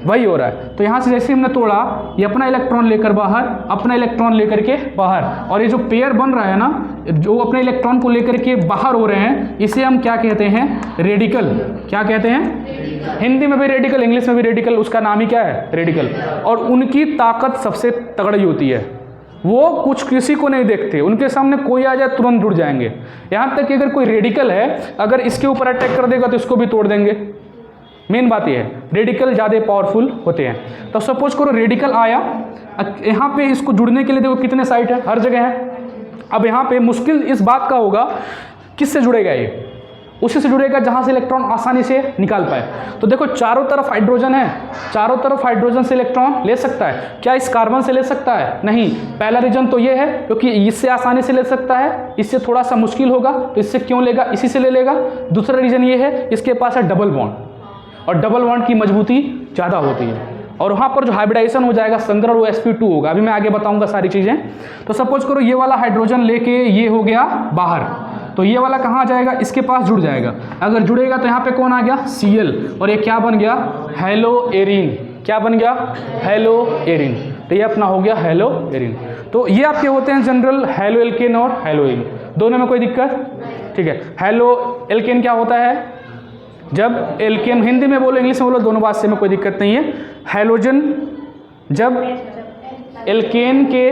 वही हो रहा है। तो यहाँ से जैसे हमने तोड़ा, ये अपना इलेक्ट्रॉन लेकर बाहर, अपना इलेक्ट्रॉन लेकर के बाहर, और ये जो पेयर बन रहा है ना, जो अपने इलेक्ट्रॉन को लेकर के बाहर हो रहे हैं, इसे हम क्या कहते हैं? रेडिकल। क्या कहते हैं? हिंदी में भी रेडिकल, इंग्लिश में भी रेडिकल, उसका नाम ही क्या है? रेडिकल। और उनकी ताकत सबसे तगड़ी होती है, वो कुछ किसी को नहीं देखते, उनके सामने कोई आ जाए तुरंत जुड़ जाएंगे। यहाँ तक कि अगर कोई रेडिकल है, अगर इसके ऊपर अटैक कर देगा तो इसको भी तोड़ देंगे। मेन बात यह है, रेडिकल ज़्यादा पावरफुल होते हैं। तो सपोज करो रेडिकल आया, यहाँ पे इसको जुड़ने के लिए देखो कितने साइट है, हर जगह है। अब यहाँ पे मुश्किल इस बात का होगा किससे जुड़ेगा, ये उसी से जुड़ेगा जहाँ से इलेक्ट्रॉन आसानी से निकाल पाए। तो देखो चारों तरफ हाइड्रोजन है, चारों तरफ हाइड्रोजन से इलेक्ट्रॉन ले सकता है। क्या इस कार्बन से ले सकता है? नहीं। पहला रीजन तो ये है क्योंकि इससे आसानी से ले सकता है, इससे थोड़ा सा मुश्किल होगा, तो इससे क्यों लेगा? इसी से ले लेगा। दूसरा रीजन ये है, इसके पास है डबल बॉन्ड, और डबल बॉन्ड की मजबूती ज़्यादा होती है। और वहाँ पर जो हाइब्रिडाइजेशन हो जाएगा संकरण, वो sp2 होगा। अभी मैं आगे बताऊंगा सारी चीज़ें। तो सपोज करो ये वाला हाइड्रोजन लेके ये हो गया बाहर, तो ये वाला कहाँ जाएगा, इसके पास जुड़ जाएगा। अगर जुड़ेगा तो यहाँ पे कौन आ गया, Cl, और ये क्या बन गया, हेलो एरिन। क्या बन गया, हेलो एरिन। तो ये अपना हो गया हेलो एरिन। तो ये आपके होते हैं जनरल हेलो एल्केन और हेलो एरिन, दोनों में कोई दिक्कत, ठीक है। हेलो एल्केन क्या होता है, जब एल्केन, हिंदी में बोलो इंग्लिश में बोलो, दोनों बात से में कोई दिक्कत नहीं है। हेलोजन जब एल्केन के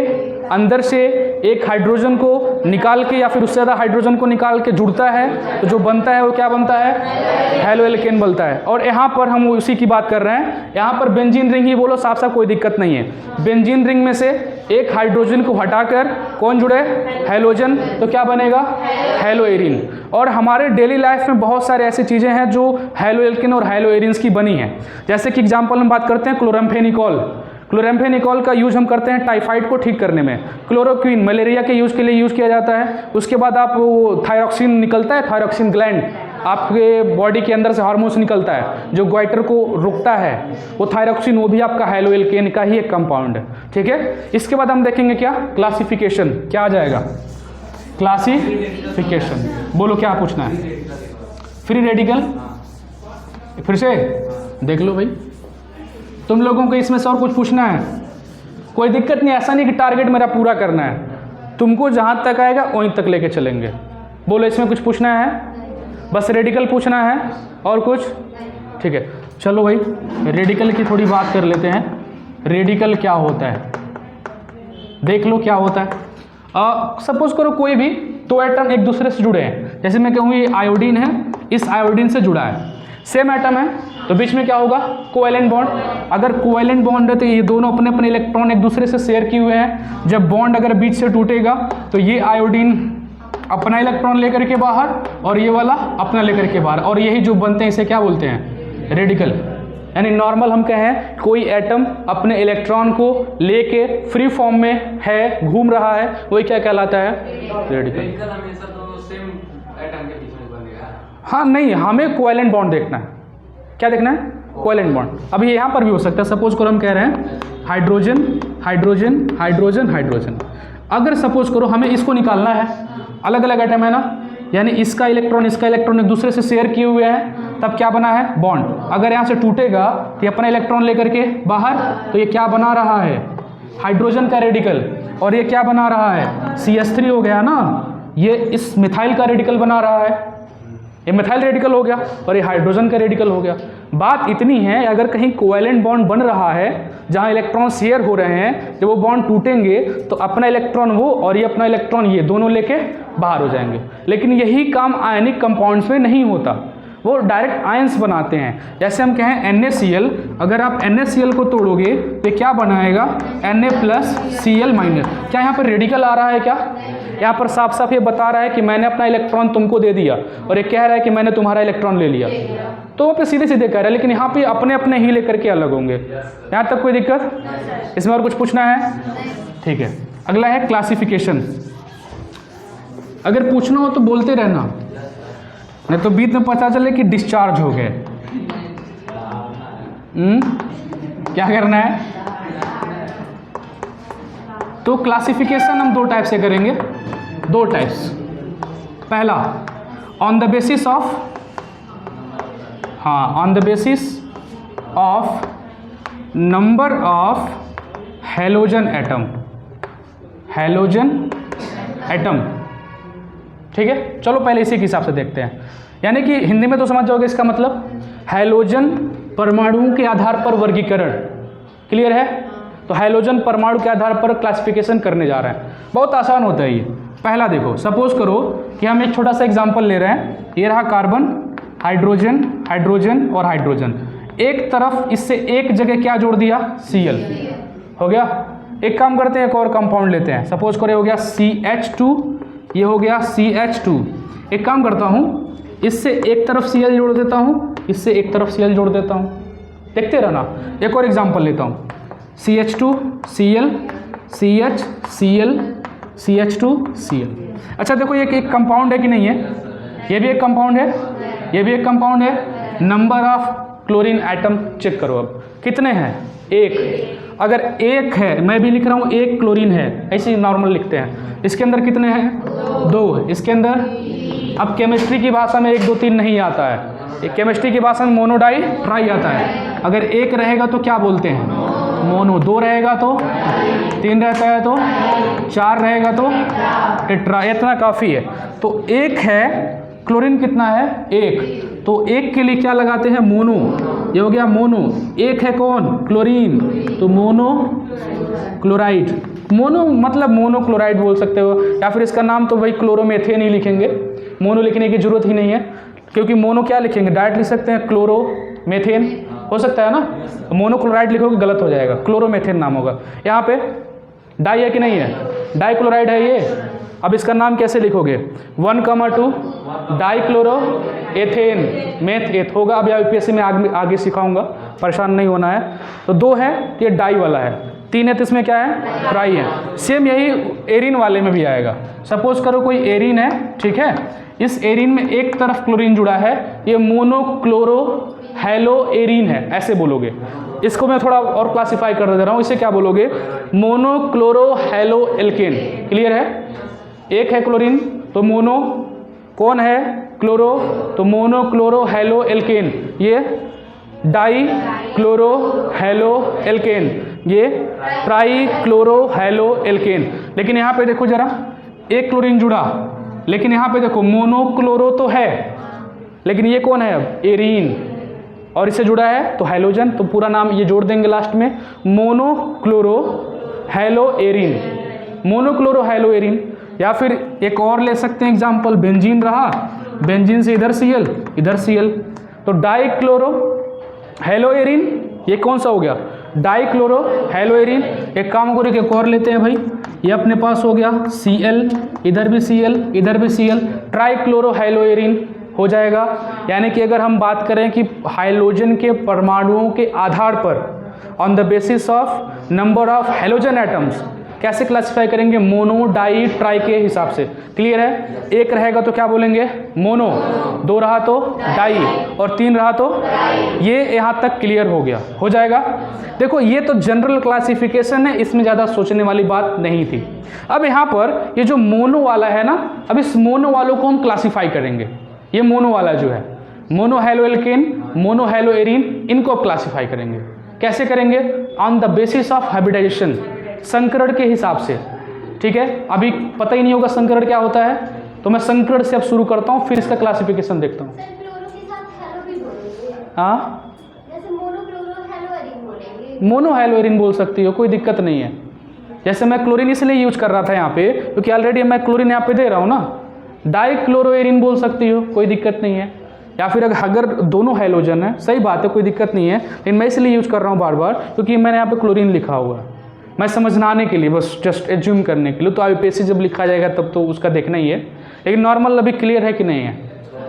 अंदर से एक हाइड्रोजन को निकाल के या फिर उससे ज़्यादा हाइड्रोजन को निकाल के जुड़ता है तो जो बनता है वो क्या बनता है, हेलो एल्केन बनता है। और यहाँ पर हम उसी की बात कर रहे हैं, यहाँ पर बेंजीन रिंग ही बोलो, साफ साफ कोई दिक्कत नहीं है। बेंजीन रिंग में से एक हाइड्रोजन को हटाकर कौन जुड़े, हेलोजन, तो क्या बनेगा, हेलो एरिन। और हमारे डेली लाइफ में बहुत सारे ऐसी चीज़ें हैं जो हेलो एल्केन और हेलो एरिन्स की बनी हैं। जैसे कि एग्जाम्पल हम बात करते हैं क्लोराम्फेनिकॉल। क्लोराम्फेनिकॉल का यूज हम करते हैं टाइफाइड को ठीक करने में। क्लोरोक्विन मलेरिया के यूज के लिए यूज़ किया जाता है। उसके बाद आप वो थायरॉक्सिन निकलता है, थायरॉक्सिन ग्लैंड, आपके बॉडी के अंदर से हार्मोन्स निकलता है जो ग्वाइटर को रोकता है, वो थायरॉक्सिन, वो भी आपका हेलो एल्केन का ही एक कंपाउंड है, ठीक है। इसके बाद हम देखेंगे क्या, क्लासिफिकेशन, क्या आ जाएगा, क्लासिफिकेशन। बोलो क्या पूछना है, फ्री रेडिकल, फिर से देख लो भाई, तुम लोगों को इसमें से और कुछ पूछना है, कोई दिक्कत नहीं, ऐसा नहीं कि टारगेट मेरा पूरा करना है, तुमको जहाँ तक आएगा वहीं तक लेके चलेंगे। बोलो इसमें कुछ पूछना है, बस रेडिकल पूछना है और कुछ, ठीक है। चलो भाई रेडिकल की थोड़ी बात कर लेते हैं। रेडिकल क्या होता है, देख लो क्या होता है। सपोज करो कोई भी दो एटम एक दूसरे से जुड़े हैं, जैसे मैं कहूँ ये आयोडीन है, इस आयोडीन से जुड़ा है, सेम एटम है, तो बीच में क्या होगा, कोवैलेंट बॉन्ड। अगर कोवैलेंट बॉन्ड है तो ये दोनों अपने अपने इलेक्ट्रॉन एक दूसरे से शेयर किए हुए हैं। जब बॉन्ड अगर बीच से टूटेगा तो ये आयोडीन अपना इलेक्ट्रॉन लेकर के बाहर और ये वाला अपना लेकर के बाहर, और यही जो बनते हैं इसे क्या बोलते हैं, रेडिकल। यानी नॉर्मल हम कहें कोई एटम अपने इलेक्ट्रॉन को लेके फ्री फॉर्म में है, घूम रहा है, वही क्या कहलाता है, रेडिकल। हमेशा दोनों सेम एटम के बीच में बनेगा। हाँ नहीं, हमें कोवैलेंट बॉन्ड देखना है। क्या देखना है, कोवैलेंट बॉन्ड। अभी यहाँ पर भी हो सकता है, सपोज करो हम कह रहे हैं हाइड्रोजन हाइड्रोजन हाइड्रोजन हाइड्रोजन। अगर सपोज करो हमें इसको निकालना है, अलग अलग एटम है ना, यानी इसका इलेक्ट्रॉन एक दूसरे से शेयर किए हुए हैं, तब क्या बना है, बॉन्ड। अगर यहाँ से टूटेगा तो अपना इलेक्ट्रॉन लेकर के बाहर, तो ये क्या बना रहा है, हाइड्रोजन का रेडिकल। और ये क्या बना रहा है, CH3 हो गया ना, ये इस मिथाइल का रेडिकल बना रहा है, ये मिथाइल रेडिकल हो गया और ये हाइड्रोजन का रेडिकल हो गया। बात इतनी है, अगर कहीं कोवैलेंट बॉन्ड बन रहा है जहाँ इलेक्ट्रॉन शेयर हो रहे हैं, जब वो बॉन्ड टूटेंगे तो अपना इलेक्ट्रॉन वो और ये अपना इलेक्ट्रॉन ये दोनों लेके बाहर हो जाएंगे। लेकिन यही काम आयनिक कंपाउंड्स में नहीं होता, वो डायरेक्ट आयंस बनाते हैं। जैसे हम कहें NaCl, अगर आप NaCl को तोड़ोगे तो क्या बनाएगा, Na+Cl-। क्या यहाँ पर रेडिकल आ रहा है, क्या यहाँ पर साफ साफ ये बता रहा है कि मैंने अपना इलेक्ट्रॉन तुमको दे दिया, और ये कह रहा है कि मैंने तुम्हारा इलेक्ट्रॉन ले लिया, तो वहाँ पे सीधे सीधे कह रहा है। लेकिन यहाँ पे अपने अपने ही लेकर के अलग होंगे। यहाँ तक कोई दिक्कत, इसमें और कुछ पूछना है, ठीक है। अगला है क्लासिफिकेशन। अगर पूछना हो तो बोलते रहना, नहीं तो बीच में पता चले कि डिस्चार्ज हो गए। क्या करना है, तो क्लासिफिकेशन हम दो टाइप से करेंगे, दो टाइप्स। पहला on the basis of, on the basis of number of halogen atom, halogen atom, ठीक है। चलो पहले इसी के हिसाब से देखते हैं, यानी कि हिंदी में तो समझ जाओगे इसका मतलब, हेलोजन परमाणुओं के आधार पर वर्गीकरण। क्लियर है, तो हेलोजन परमाणु के आधार पर क्लासिफिकेशन करने जा रहे हैं। बहुत आसान होता है ये। पहला देखो, सपोज करो कि हम एक छोटा सा एग्जांपल ले रहे हैं, ये रहा कार्बन, हाइड्रोजन हाइड्रोजन और हाइड्रोजन। एक तरफ इससे एक जगह क्या जोड़ दिया, Cl, हो गया। एक काम करते हैं, एक और कंपाउंड लेते हैं, सपोज करो हो गया CH2, ये हो गया CH2। एक काम करता हूँ, इससे एक तरफ Cl जोड़ देता हूँ, इससे एक तरफ Cl जोड़ देता हूँ, देखते रहना। एक और एग्जांपल लेता हूँ, CH2 Cl CH Cl CH2 Cl। अच्छा देखो ये एक कंपाउंड है कि नहीं है, ये भी एक कंपाउंड है, ये भी एक कंपाउंड है। Number of chlorine atom check करो। अब कितने हैं? एक। अगर एक है, मैं भी लिख रहा हूँ एक क्लोरीन है, ऐसे ही नॉर्मल लिखते हैं। इसके अंदर कितने हैं? दो। इसके अंदर, अब केमिस्ट्री की भाषा में 1 2 3 नहीं आता है, केमिस्ट्री की भाषा में मोनो डाई ट्राई आता है। अगर एक रहेगा तो क्या बोलते हैं? मोनो। 2 रहेगा तो, 3 रहता है तो, 4 रहेगा तो टेट्रा। इतना काफ़ी है। तो एक है, क्लोरीन कितना है? एक। तो एक के लिए क्या लगाते हैं? मोनो। ये हो गया मोनो। एक है कौन? क्लोरीन, तो मोनो क्लोराइड। मोनो मतलब मोनोक्लोराइड बोल सकते हो, या फिर इसका नाम तो भाई क्लोरोमेथेन ही लिखेंगे, मोनो लिखने की जरूरत ही नहीं है, क्योंकि मोनो क्या लिखेंगे? डायरेक्ट लिख सकते हैं क्लोरोमेथेन, हो सकता है ना। मोनोक्लोराइड लिखोगे गलत हो जाएगा, क्लोरोमेथेन नाम होगा। यहाँ पे डाई है कि नहीं है? डाई क्लोराइड है ये। अब इसका नाम कैसे लिखोगे? 1,2 डाई क्लोरो एथेन, मेथ एथ होगा। अब यूपीएससी में आगे सिखाऊंगा, परेशान नहीं होना है। तो 2 है, ये डाई वाला है। 3 है तो इसमें क्या है? ट्राई है। सेम यही एरिन वाले में भी आएगा। सपोज करो कोई एरिन है, ठीक है, इस एरिन में एक तरफ क्लोरीन जुड़ा है, ये मोनोक्लोरो हेलो एरिन है, ऐसे बोलोगे। इसको मैं थोड़ा और क्लासिफाई कर दे रहा हूँ, इसे क्या बोलोगे? Monochloro halo alkane. क्लियर है? एक है क्लोरीन तो मोनो, कौन है? क्लोरो, तो मोनोक्लोरो हेलो एल्केन। ये डाई क्लोरो हेलो एल्केन, ये ट्राई क्लोरो हेलो एल्केन। लेकिन यहाँ पे देखो जरा, एक क्लोरीन जुड़ा, लेकिन यहाँ पे देखो मोनोक्लोरो तो है, लेकिन ये कौन है? अब एरीन, और इससे जुड़ा है तो हाइलोजन। तो पूरा नाम ये जोड़ देंगे लास्ट में, monochloro hello arene, monochloro hello arene. या फिर एक और ले सकते हैं एग्जाम्पल, बेंजीन रहा, बेंजीन से इधर Cl, इधर Cl, तो डाई क्लोरो हेलो एरीन, ये कौन सा हो गया? Die chloro hello arene. एक काम करो, एक और लेते हैं भाई, ये अपने पास हो गया Cl, इधर भी Cl, इधर भी Cl, try chloro hello arene हो जाएगा। यानी कि अगर हम बात करें कि हाइड्रोजन के परमाणुओं के आधार पर, on the basis of number of halogen atoms, कैसे क्लासिफाई करेंगे? मोनो, डाई, ट्राई के हिसाब से। क्लियर है? एक रहेगा तो क्या बोलेंगे? मोनो, 2 रहा तो डाई, और 3 रहा तो, ये यहाँ तक क्लियर हो गया, हो जाएगा। देखो ये तो जनरल क्लासिफिकेशन है, इसमें ज़्यादा सोचने वाली बात नहीं थी। अब यहाँ पर ये जो मोनो वाला है ना, अब इस मोनो वालों को हम क्लासिफाई करेंगे। ये मोनो वाला जो है, mono halo alkane, mono halo arene, इनको क्लासिफाई करेंगे। कैसे करेंगे? On the basis of hybridization, संकरण के हिसाब से। ठीक है, अभी पता ही नहीं होगा संकरण क्या होता है, तो मैं संकरण से अब शुरू करता हूँ, फिर इसका क्लासिफिकेशन देखता हूँ। हाँ, मोनो हेलो एरीन बोल सकती हो, कोई दिक्कत नहीं है। जैसे मैं क्लोरीन इसलिए यूज कर रहा था यहाँ पे, क्योंकि ऑलरेडी मैं क्लोरीन यहाँ पे दे रहा हूँ ना। डाई क्लोरो एरीन बोल सकती हो, कोई दिक्कत नहीं है। या फिर अगर दोनों हाइड्रोजन है, सही बात है, कोई दिक्कत नहीं है, लेकिन मैं इसलिए यूज कर रहा हूँ बार बार, क्योंकि मैंने यहाँ पे क्लोरीन लिखा हुआ है, मैं समझाने के लिए, बस जस्ट एज्यूम करने के लिए। तो यूपीएससी जब लिखा जाएगा तब तो उसका देखना ही है, लेकिन नॉर्मल अभी क्लियर है कि नहीं है?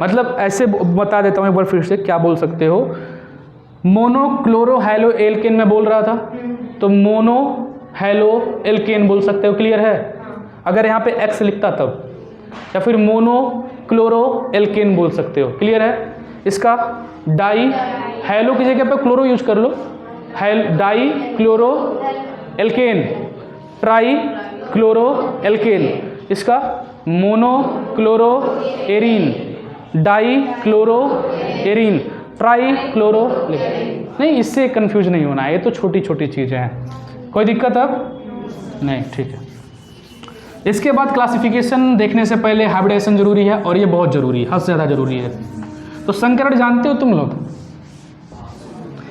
मतलब ऐसे बता देता हूँ एक बार फिर से, क्या बोल सकते हो? मोनोक्लोरो हेलो एल्केन में बोल रहा था, तो मोनो हेलो एल्केन बोल सकते हो। क्लियर है? अगर यहाँ पे एक्स लिखता तब, या फिर मोनोक्लोरो एल्केन बोल सकते हो। क्लियर है? इसका डाई हेलो की जगह पे क्लोरो यूज कर लो, di chloro alkane, tri chloro alkane. इसका monochloro arene, di chloro arene, tri chloro. नहीं, इससे कंफ्यूज नहीं होना है, ये तो छोटी छोटी चीज़ें हैं, कोई दिक्कत अब नहीं। ठीक है, इसके बाद क्लासिफिकेशन देखने से पहले हाइब्रिडाइजेशन जरूरी है, और ये बहुत जरूरी है, हद से ज़्यादा जरूरी है। तो संकरण जानते हो तुम लोग?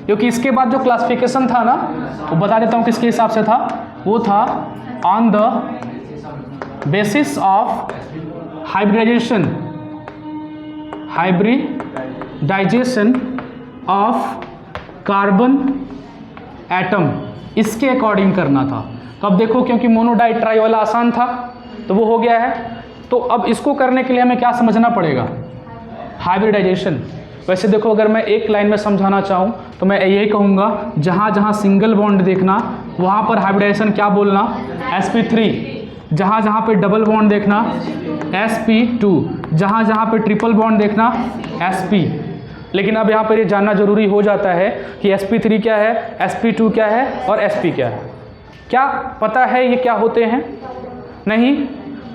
क्योंकि इसके बाद जो क्लासिफिकेशन था ना, वो बता देता हूँ किसके हिसाब से था। वो था on the basis of hybridization, hybridization of carbon atom, इसके अकॉर्डिंग करना था। तो अब देखो, क्योंकि मोनो डाई ट्राई वाला आसान था तो वो हो गया है। तो अब इसको करने के लिए हमें क्या समझना पड़ेगा? हाइब्रिडाइजेशन। वैसे देखो, अगर मैं एक लाइन में समझाना चाहूँ तो मैं यही कहूँगा, जहाँ जहाँ सिंगल बॉन्ड देखना वहाँ पर हाइब्रिडाइजेशन क्या बोलना? sp3। जहाँ जहाँ पे डबल बॉन्ड देखना sp2। जहाँ जहाँ पे ट्रिपल बॉन्ड देखना sp। लेकिन अब यहाँ पर ये जानना जरूरी हो जाता है कि sp3 क्या है, sp2 क्या है और sp क्या है। क्या पता है ये क्या होते हैं? नहीं?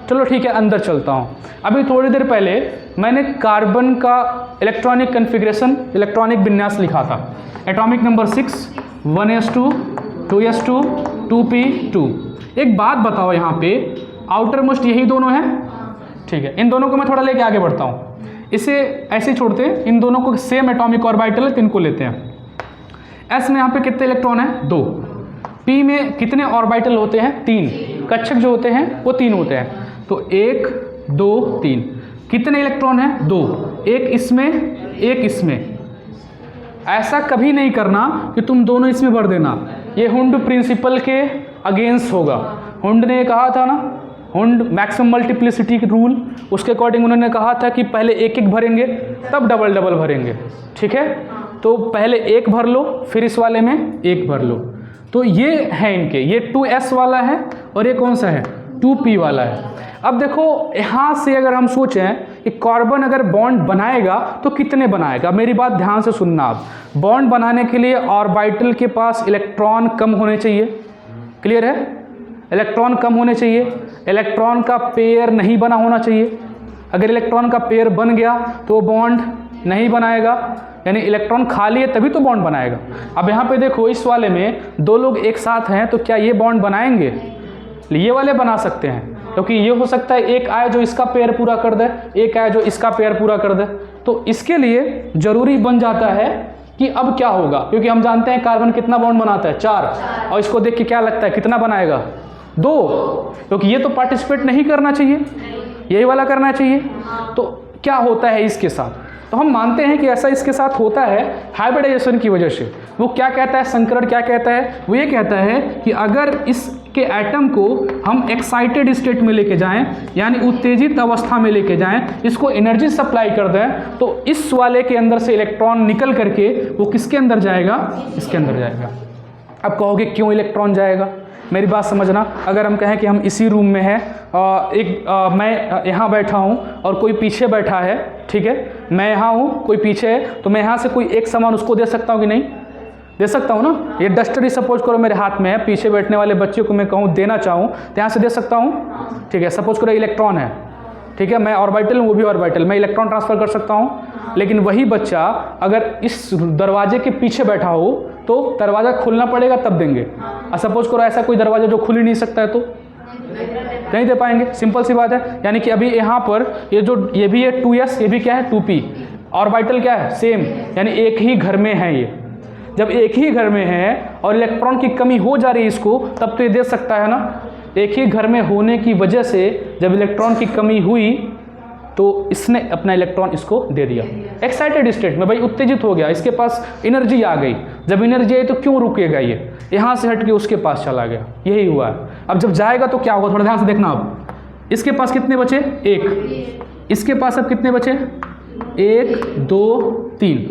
चलो ठीक है, अंदर चलता हूँ। अभी थोड़ी देर पहले मैंने कार्बन का इलेक्ट्रॉनिक कन्फिग्रेशन, इलेक्ट्रॉनिक विन्यास लिखा था। Atomic number 6, 1s2, 2s2, 2p2। एक बात बताओ, यहाँ पे आउटर मोस्ट यही दोनों हैं, ठीक है। इन दोनों को मैं थोड़ा लेके आगे बढ़ता हूँ, इसे ऐसे ही छोड़ते हैं। इन दोनों को सेम एटॉमिक ऑर्बिटल है तो इनको लेते हैं। s में यहाँ पे कितने इलेक्ट्रॉन हैं? 2। p में कितने ऑर्बिटल होते हैं? 3। कक्षक जो होते हैं वो 3 होते हैं। तो 1, 2, 3। कितने इलेक्ट्रॉन हैं? 2। एक इसमें, एक इसमें। ऐसा कभी नहीं करना कि तुम दोनों इसमें भर देना, ये हुंड प्रिंसिपल के अगेंस्ट होगा। हुंड ने कहा था ना, हुंड मैक्सिमम मल्टीप्लिसिटी रूल, उसके अकॉर्डिंग उन्होंने कहा था कि पहले एक एक भरेंगे तब डबल डबल भरेंगे, ठीक है। तो पहले एक भर लो, फिर इस वाले में एक भर लो। तो ये है इनके, ये 2s वाला है और ये कौन सा है? 2p वाला है। अब देखो यहाँ से अगर हम सोचें कि कार्बन अगर बॉन्ड बनाएगा तो कितने बनाएगा, मेरी बात ध्यान से सुनना आप। बॉन्ड बनाने के लिए ऑर्बिटल के पास इलेक्ट्रॉन कम होने चाहिए, क्लियर है? इलेक्ट्रॉन कम होने चाहिए, इलेक्ट्रॉन का पेयर नहीं बना होना चाहिए। अगर इलेक्ट्रॉन का पेयर बन गया तो बॉन्ड नहीं बनाएगा, यानी इलेक्ट्रॉन खाली है तभी तो बॉन्ड बनाएगा। अब यहाँ पे देखो, इस वाले में 2 लोग एक साथ हैं तो क्या ये बॉन्ड बनाएंगे? ये वाले बना सकते हैं, क्योंकि ये हो सकता है एक आए जो इसका पेयर पूरा कर दे, एक आए जो इसका पेयर पूरा कर दे। तो इसके लिए जरूरी बन जाता है कि अब क्या होगा, क्योंकि हम जानते हैं कार्बन कितना बॉन्ड बनाता है? 4। और इसको देख के क्या लगता है कितना बनाएगा? 2। क्योंकि ये तो पार्टिसिपेट नहीं करना चाहिए, यही वाला करना चाहिए। तो क्या होता है इसके साथ? तो हम मानते हैं कि ऐसा इसके साथ होता है हाइब्रिडाइजेशन की वजह से। वो क्या कहता है संकरण, क्या कहता है? वो ये कहता है कि अगर इसके एटम को हम एक्साइटेड स्टेट में लेके जाएं, यानी उत्तेजित अवस्था में लेके जाएं, इसको एनर्जी सप्लाई कर दें, तो इस वाले के अंदर से इलेक्ट्रॉन निकल करके वो किसके अंदर जाएगा? इसके अंदर जाएगा। अब कहोगे क्यों इलेक्ट्रॉन जाएगा? मेरी बात समझना, अगर हम कहें कि हम इसी रूम में हैं, मैं यहाँ बैठा हूँ और कोई पीछे बैठा है, ठीक है, मैं यहाँ हूँ, कोई पीछे है, तो मैं यहाँ से कोई एक सामान उसको दे सकता हूँ कि नहीं? दे सकता हूँ ना। ये डस्टर ही सपोज करो मेरे हाथ में है, पीछे बैठने वाले बच्चे को मैं कहूँ देना चाहूँ तो यहाँ से दे सकता हूँ, ठीक है। सपोज करो इलेक्ट्रॉन है, ठीक है, मैं ऑर्बिटल हूँ, वो भी ऑर्बिटल, मैं इलेक्ट्रॉन ट्रांसफ़र कर सकता हूँ। लेकिन वही बच्चा अगर इस दरवाजे के पीछे बैठा हो तो दरवाज़ा खोलना पड़ेगा तब देंगे। और सपोज करो ऐसा कोई दरवाज़ा जो खुल ही नहीं सकता है तो नहीं दे पाएंगे, सिंपल सी बात है। यानी कि अभी यहाँ पर ये भी है 2s, ये भी क्या है 2p, ऑर्बिटल क्या है? सेम, यानी एक ही घर में है। ये जब एक ही घर में है और इलेक्ट्रॉन की कमी हो जा रही है इसको, तब तो ये दे सकता है ना। एक ही घर में होने की वजह से जब इलेक्ट्रॉन की कमी हुई तो इसने अपना इलेक्ट्रॉन इसको दे दिया एक्साइटेड स्टेट में। भाई उत्तेजित हो गया, इसके पास एनर्जी आ गई। जब एनर्जी आई तो क्यों रुकेगा? ये यहाँ से हट के उसके पास चला गया, यही हुआ है। अब जब जाएगा तो क्या होगा, थोड़ा ध्यान से देखना। अब इसके पास कितने बचे? 1। इसके पास अब कितने बचे? 1, 2, 3।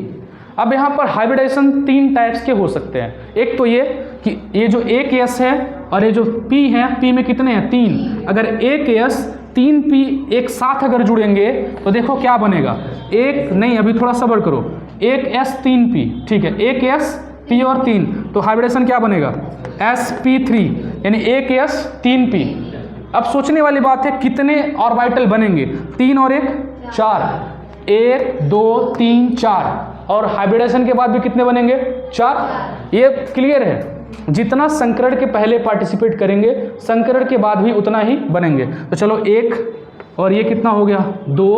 अब यहाँ पर हाइब्रिडाइजेशन 3 टाइप्स के हो सकते हैं। एक तो ये कि ये जो 1s है और ये जो p है, p में कितने हैं? 3। अगर 1s 3p एक साथ अगर जुड़ेंगे तो देखो क्या बनेगा। एक नहीं, अभी थोड़ा सब्र करो। 1s 3p, ठीक है, 1s p और 3, तो हाइब्रिडेशन क्या बनेगा? sp3, यानी 1s 3p। अब सोचने वाली बात है कितने ऑर्बिटल बनेंगे? 3 और 1 4, 1 2 3 4, और हाइब्रिडेशन के बाद भी कितने बनेंगे? 4। ये क्लियर है। जितना संकरण के पहले पार्टिसिपेट करेंगे, संकरण के बाद भी उतना ही बनेंगे। तो चलो 1 और ये कितना हो गया? 2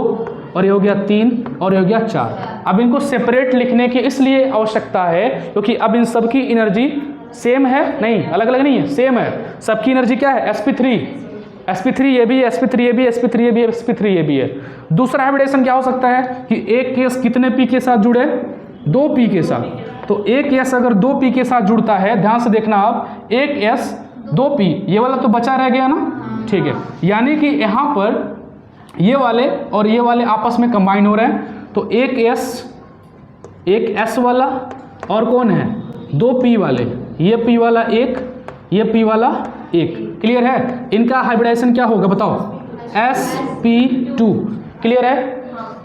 और ये हो गया 3 और ये हो गया 4। अब इनको सेपरेट लिखने की इसलिए आवश्यकता है क्योंकि अब इन सब की एनर्जी सेम है, नहीं अलग अलग नहीं है, सेम है। सबकी एनर्जी क्या है? sp3 ये भी है, sp3 ये भी है, sp3 ये भी है, sp3 ये भी है। दूसरा हाइब्रिडेशन क्या हो सकता है कि एक केस कितने p के साथ जुड़े? 2p के साथ। तो 1s अगर 2p के साथ जुड़ता है, ध्यान से देखना आप, 1s 2p, ये वाला तो बचा रह गया ना, ठीक है। यानी कि यहाँ पर ये वाले और ये वाले आपस में कंबाइन हो रहे हैं। तो 1s वाला और कौन है? 2p वाले, ये p वाला 1, ये p वाला 1। क्लियर है? इनका हाइब्रिडाइजेशन क्या होगा बताओ? sp2। क्लियर है?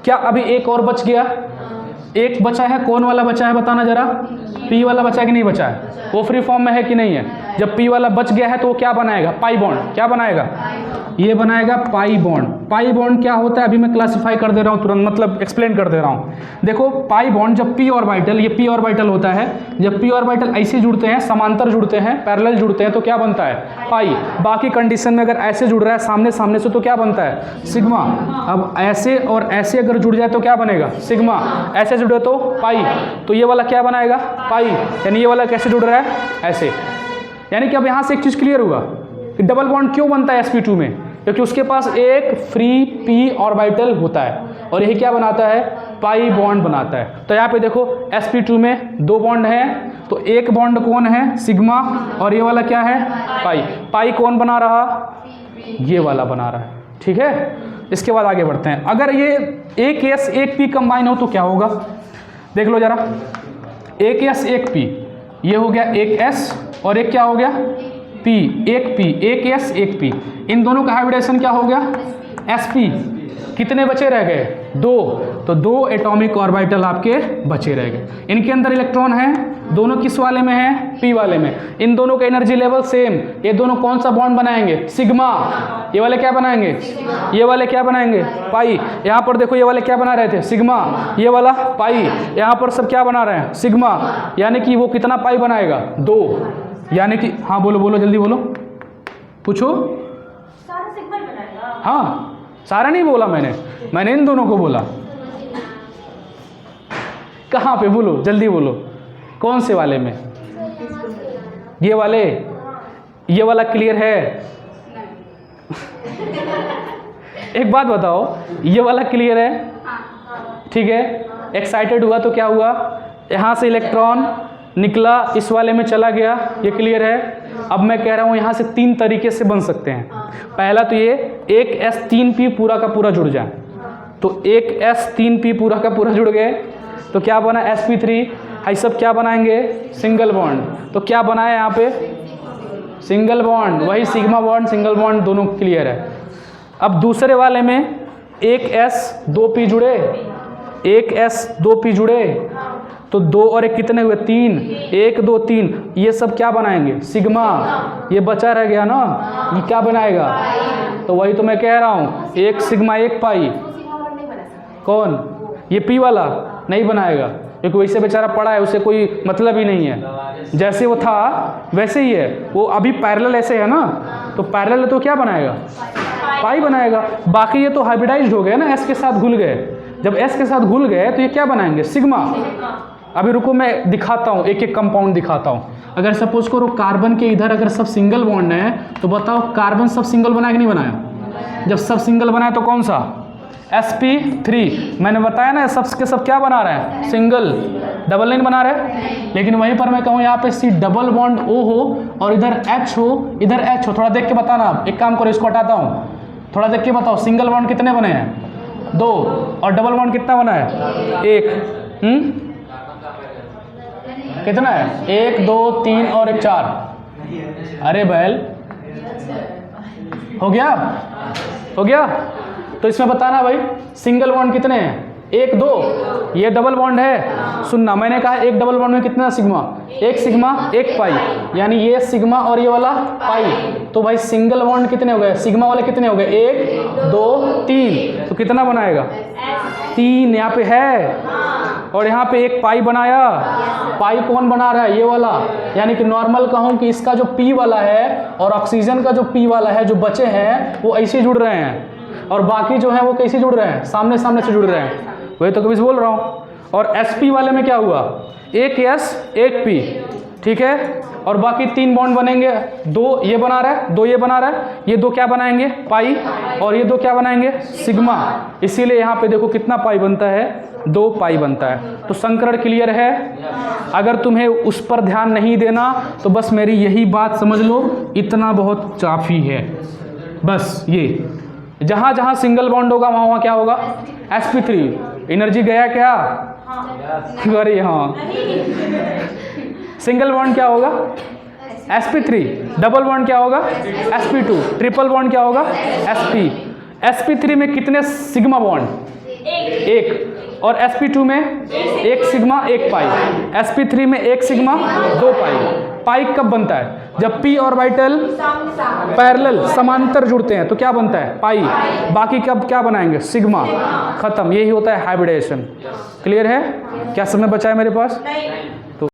क्या अभी एक और बच गया? एक बचा है, कौन वाला बचा है बताना जरा, पी वाला बचा है कि नहीं बचा है, वो फ्री फॉर्म में है कि नहीं है। जब पी वाला बच गया है तो वो क्या बनाएगा, पाई बॉन्ड। क्या बनाएगा, ये बनाएगा पाई बॉन्ड। पाई बॉन्ड क्या होता है अभी मैं क्लासिफाई कर दे रहा हूँ तुरंत, मतलब एक्सप्लेन कर दे रहा हूँ। देखो पाई बॉन्ड जब पी ऑर्बिटल, ये पी ऑर्बिटल होता है, जब पी ऑर्बिटल ऐसे जुड़ते हैं, समांतर जुड़ते हैं, पैरेलल जुड़ते हैं तो क्या बनता है, पाई। बाकी कंडीशन में अगर ऐसे जुड़ रहा है सामने सामने से तो क्या बनता है, सिग्मा। अब ऐसे और ऐसे अगर जुड़ जाए तो क्या बनेगा, सिग्मा। ऐसे जुड़े तो पाई, तो ये वाला क्या बनाएगा, पाई। यानी ये वाला कैसे जुड़ रहा है, ऐसे। यानी कि अब यहाँ से एक चीज़ क्लियर हुआ कि डबल बॉन्ड क्यों बनता है sp2 में, क्योंकि उसके पास एक फ्री पी ऑर्बिटल होता है और यही क्या बनाता है, पाई बॉन्ड बनाता है। तो यहाँ पे देखो sp2 में 2 बॉन्ड हैं, तो एक बॉन्ड कौन है, सिग्मा, और ये वाला क्या है, पाई। पाई कौन बना रहा, ये वाला बना रहा है, ठीक है। इसके बाद आगे बढ़ते हैं। अगर ये एक S एक P कंबाइन हो तो क्या होगा, देख लो जरा। एक S एक P, ये हो गया एक S और एक क्या हो गया, P, एक P, एक S एक P। इन दोनों का हाइब्रिडेशन क्या हो गया, sp। कितने बचे रह गए, 2, तो 2 एटॉमिक ऑर्बिटल आपके बचे रह गए। इनके अंदर इलेक्ट्रॉन है, दोनों किस वाले में है, P वाले में। इन दोनों का एनर्जी लेवल सेम। ये दोनों कौन सा बॉन्ड बनाएंगे, सिग्मा। ये वाले क्या बनाएंगे, ये वाले क्या बनाएंगे, पाई। यहाँ पर देखो ये वाले क्या बना रहे थे, सिग्मा, ये वाला पाई। यहाँ पर सब क्या बना रहे हैं, सिग्मा। यानी कि वो कितना पाई बनाएगा, 2। यानी कि हाँ बोलो बोलो जल्दी बोलो, पूछो। सारा सिग्मा ही बनाएगा। हाँ, सारा नहीं बोला मैंने इन दोनों को बोला। कहाँ पे, बोलो जल्दी बोलो, कौन से वाले में, ये वाले, ये वाला क्लियर है। एक बात बताओ, ये वाला क्लियर है, ठीक है। एक्साइटेड हुआ तो क्या हुआ, यहाँ से इलेक्ट्रॉन निकला, इस वाले में चला गया, ये क्लियर है। अब मैं कह रहा हूँ यहाँ से 3 तरीके से बन सकते हैं। पहला तो ये एक S 3P पूरा का पूरा जुड़ जाए, तो एक S 3P पूरा का पूरा जुड़ गए तो क्या बना, sp3। ये सब क्या बनाएंगे, सिंगल बॉन्ड। तो क्या बनाया यहाँ पे, सिंगल बॉन्ड, वही सिग्मा बॉन्ड सिंगल बॉन्ड दोनों क्लियर है। अब दूसरे वाले में एक S 2P जुड़े, एक S 2P जुड़े, तो 2 और 1 कितने हुए, 3, 1 2 3। ये सब क्या बनाएंगे, सिग्मा। ये बचा रह गया ना, ये क्या बनाएगा, तो वही तो मैं कह रहा हूँ, एक सिग्मा एक पाई। कौन, ये P वाला नहीं बनाएगा, क्योंकि वैसे बेचारा पड़ा है, उसे कोई मतलब ही नहीं है। जैसे वो था वैसे ही है, वो अभी पैरेलल ऐसे है ना, तो पैरेलल तो क्या बनाएगा, पाई बनाएगा। बाकी ये तो हाइब्रिडाइज्ड हो गए ना, S के साथ घुल गए। जब S के साथ घुल गए तो ये क्या बनाएंगे, सिग्मा। अभी रुको मैं दिखाता हूँ, एक एक कंपाउंड दिखाता हूँ। अगर सपोज करो कार्बन के इधर अगर सब सिंगल बॉन्ड है तो बताओ कार्बन सब सिंगल बनाया कि नहीं बनाया। जब सब सिंगल बनाया तो कौन सा, sp3। मैंने बताया ना सब के सब क्या बना रहे हैं, सिंगल, डबल नहीं बना रहे। लेकिन वहीं पर मैं कहूँ यहाँ पे C डबल बॉन्ड O हो और इधर H हो, इधर H हो। थोड़ा देख के बताना। आप एक काम करो, इसको हटाता हूँ, थोड़ा देख के बताओ सिंगल बॉन्ड कितने बने हैं, 2, और डबल बॉन्ड कितना बना है, 1। कितना है, 1 2 3 और 1 4। अरे बैल, हो गया, हो गया। तो इसमें बताना भाई सिंगल बॉन्ड कितने हैं, 1 2। ये डबल बॉन्ड है, सुनना मैंने कहा एक डबल बॉन्ड में कितना सिग्मा, 1 सिग्मा 1 पाई, यानी ये सिग्मा और ये वाला पाई। तो भाई सिंगल बॉन्ड कितने हो गए, सिग्मा वाले कितने हो गए, 1 2 3। तो कितना बनाएगा, 3 यहाँ पे है, और यहाँ पे एक पाई बनाया। पाई कौन बना रहा है, ये वाला। यानी कि नॉर्मल कहूँ कि इसका जो P वाला है और ऑक्सीजन का जो P वाला है, जो बचे हैं वो ऐसे जुड़ रहे हैं, और बाकी जो है वो कैसे जुड़ रहे हैं, सामने सामने से जुड़ रहे हैं। वही तो कभी बोल रहा हूँ। और sp वाले में क्या हुआ, एक S एक P, ठीक है। और बाकी 3 बॉन्ड बनेंगे, 2 ये बना रहा है, 2 ये बना रहा है, ये 2 क्या बनाएंगे, पाई, और ये 2 क्या बनाएंगे, सिग्मा। इसीलिए यहाँ पे देखो कितना पाई बनता है, 2 पाई बनता है। तो संकरण क्लियर है। अगर तुम्हें उस पर ध्यान नहीं देना तो बस मेरी यही बात समझ लो, इतना बहुत काफ़ी है। बस ये जहाँ जहाँ सिंगल बॉन्ड होगा वहाँ वहाँ क्या होगा, sp3। एनर्जी गया क्या, अरे हाँ। सिंगल बॉन्ड क्या होगा, sp3। डबल बॉन्ड क्या होगा, sp2। ट्रिपल बॉन्ड क्या होगा, sp। sp3 में कितने सिग्मा बॉन्ड, 1। और sp2 में 1 सिग्मा 1 पाई, sp3 में 1 सिग्मा 2 पाई। पाई कब बनता है? जब p ऑर्बिटल पैरेलल समांतर जुड़ते हैं तो क्या बनता है? पाई। बाकी कब क्या बनाएंगे? सिग्मा। खत्म। यही होता है हाइब्रिडाइजेशन। क्लियर है? क्या समय बचा है मेरे पास? नहीं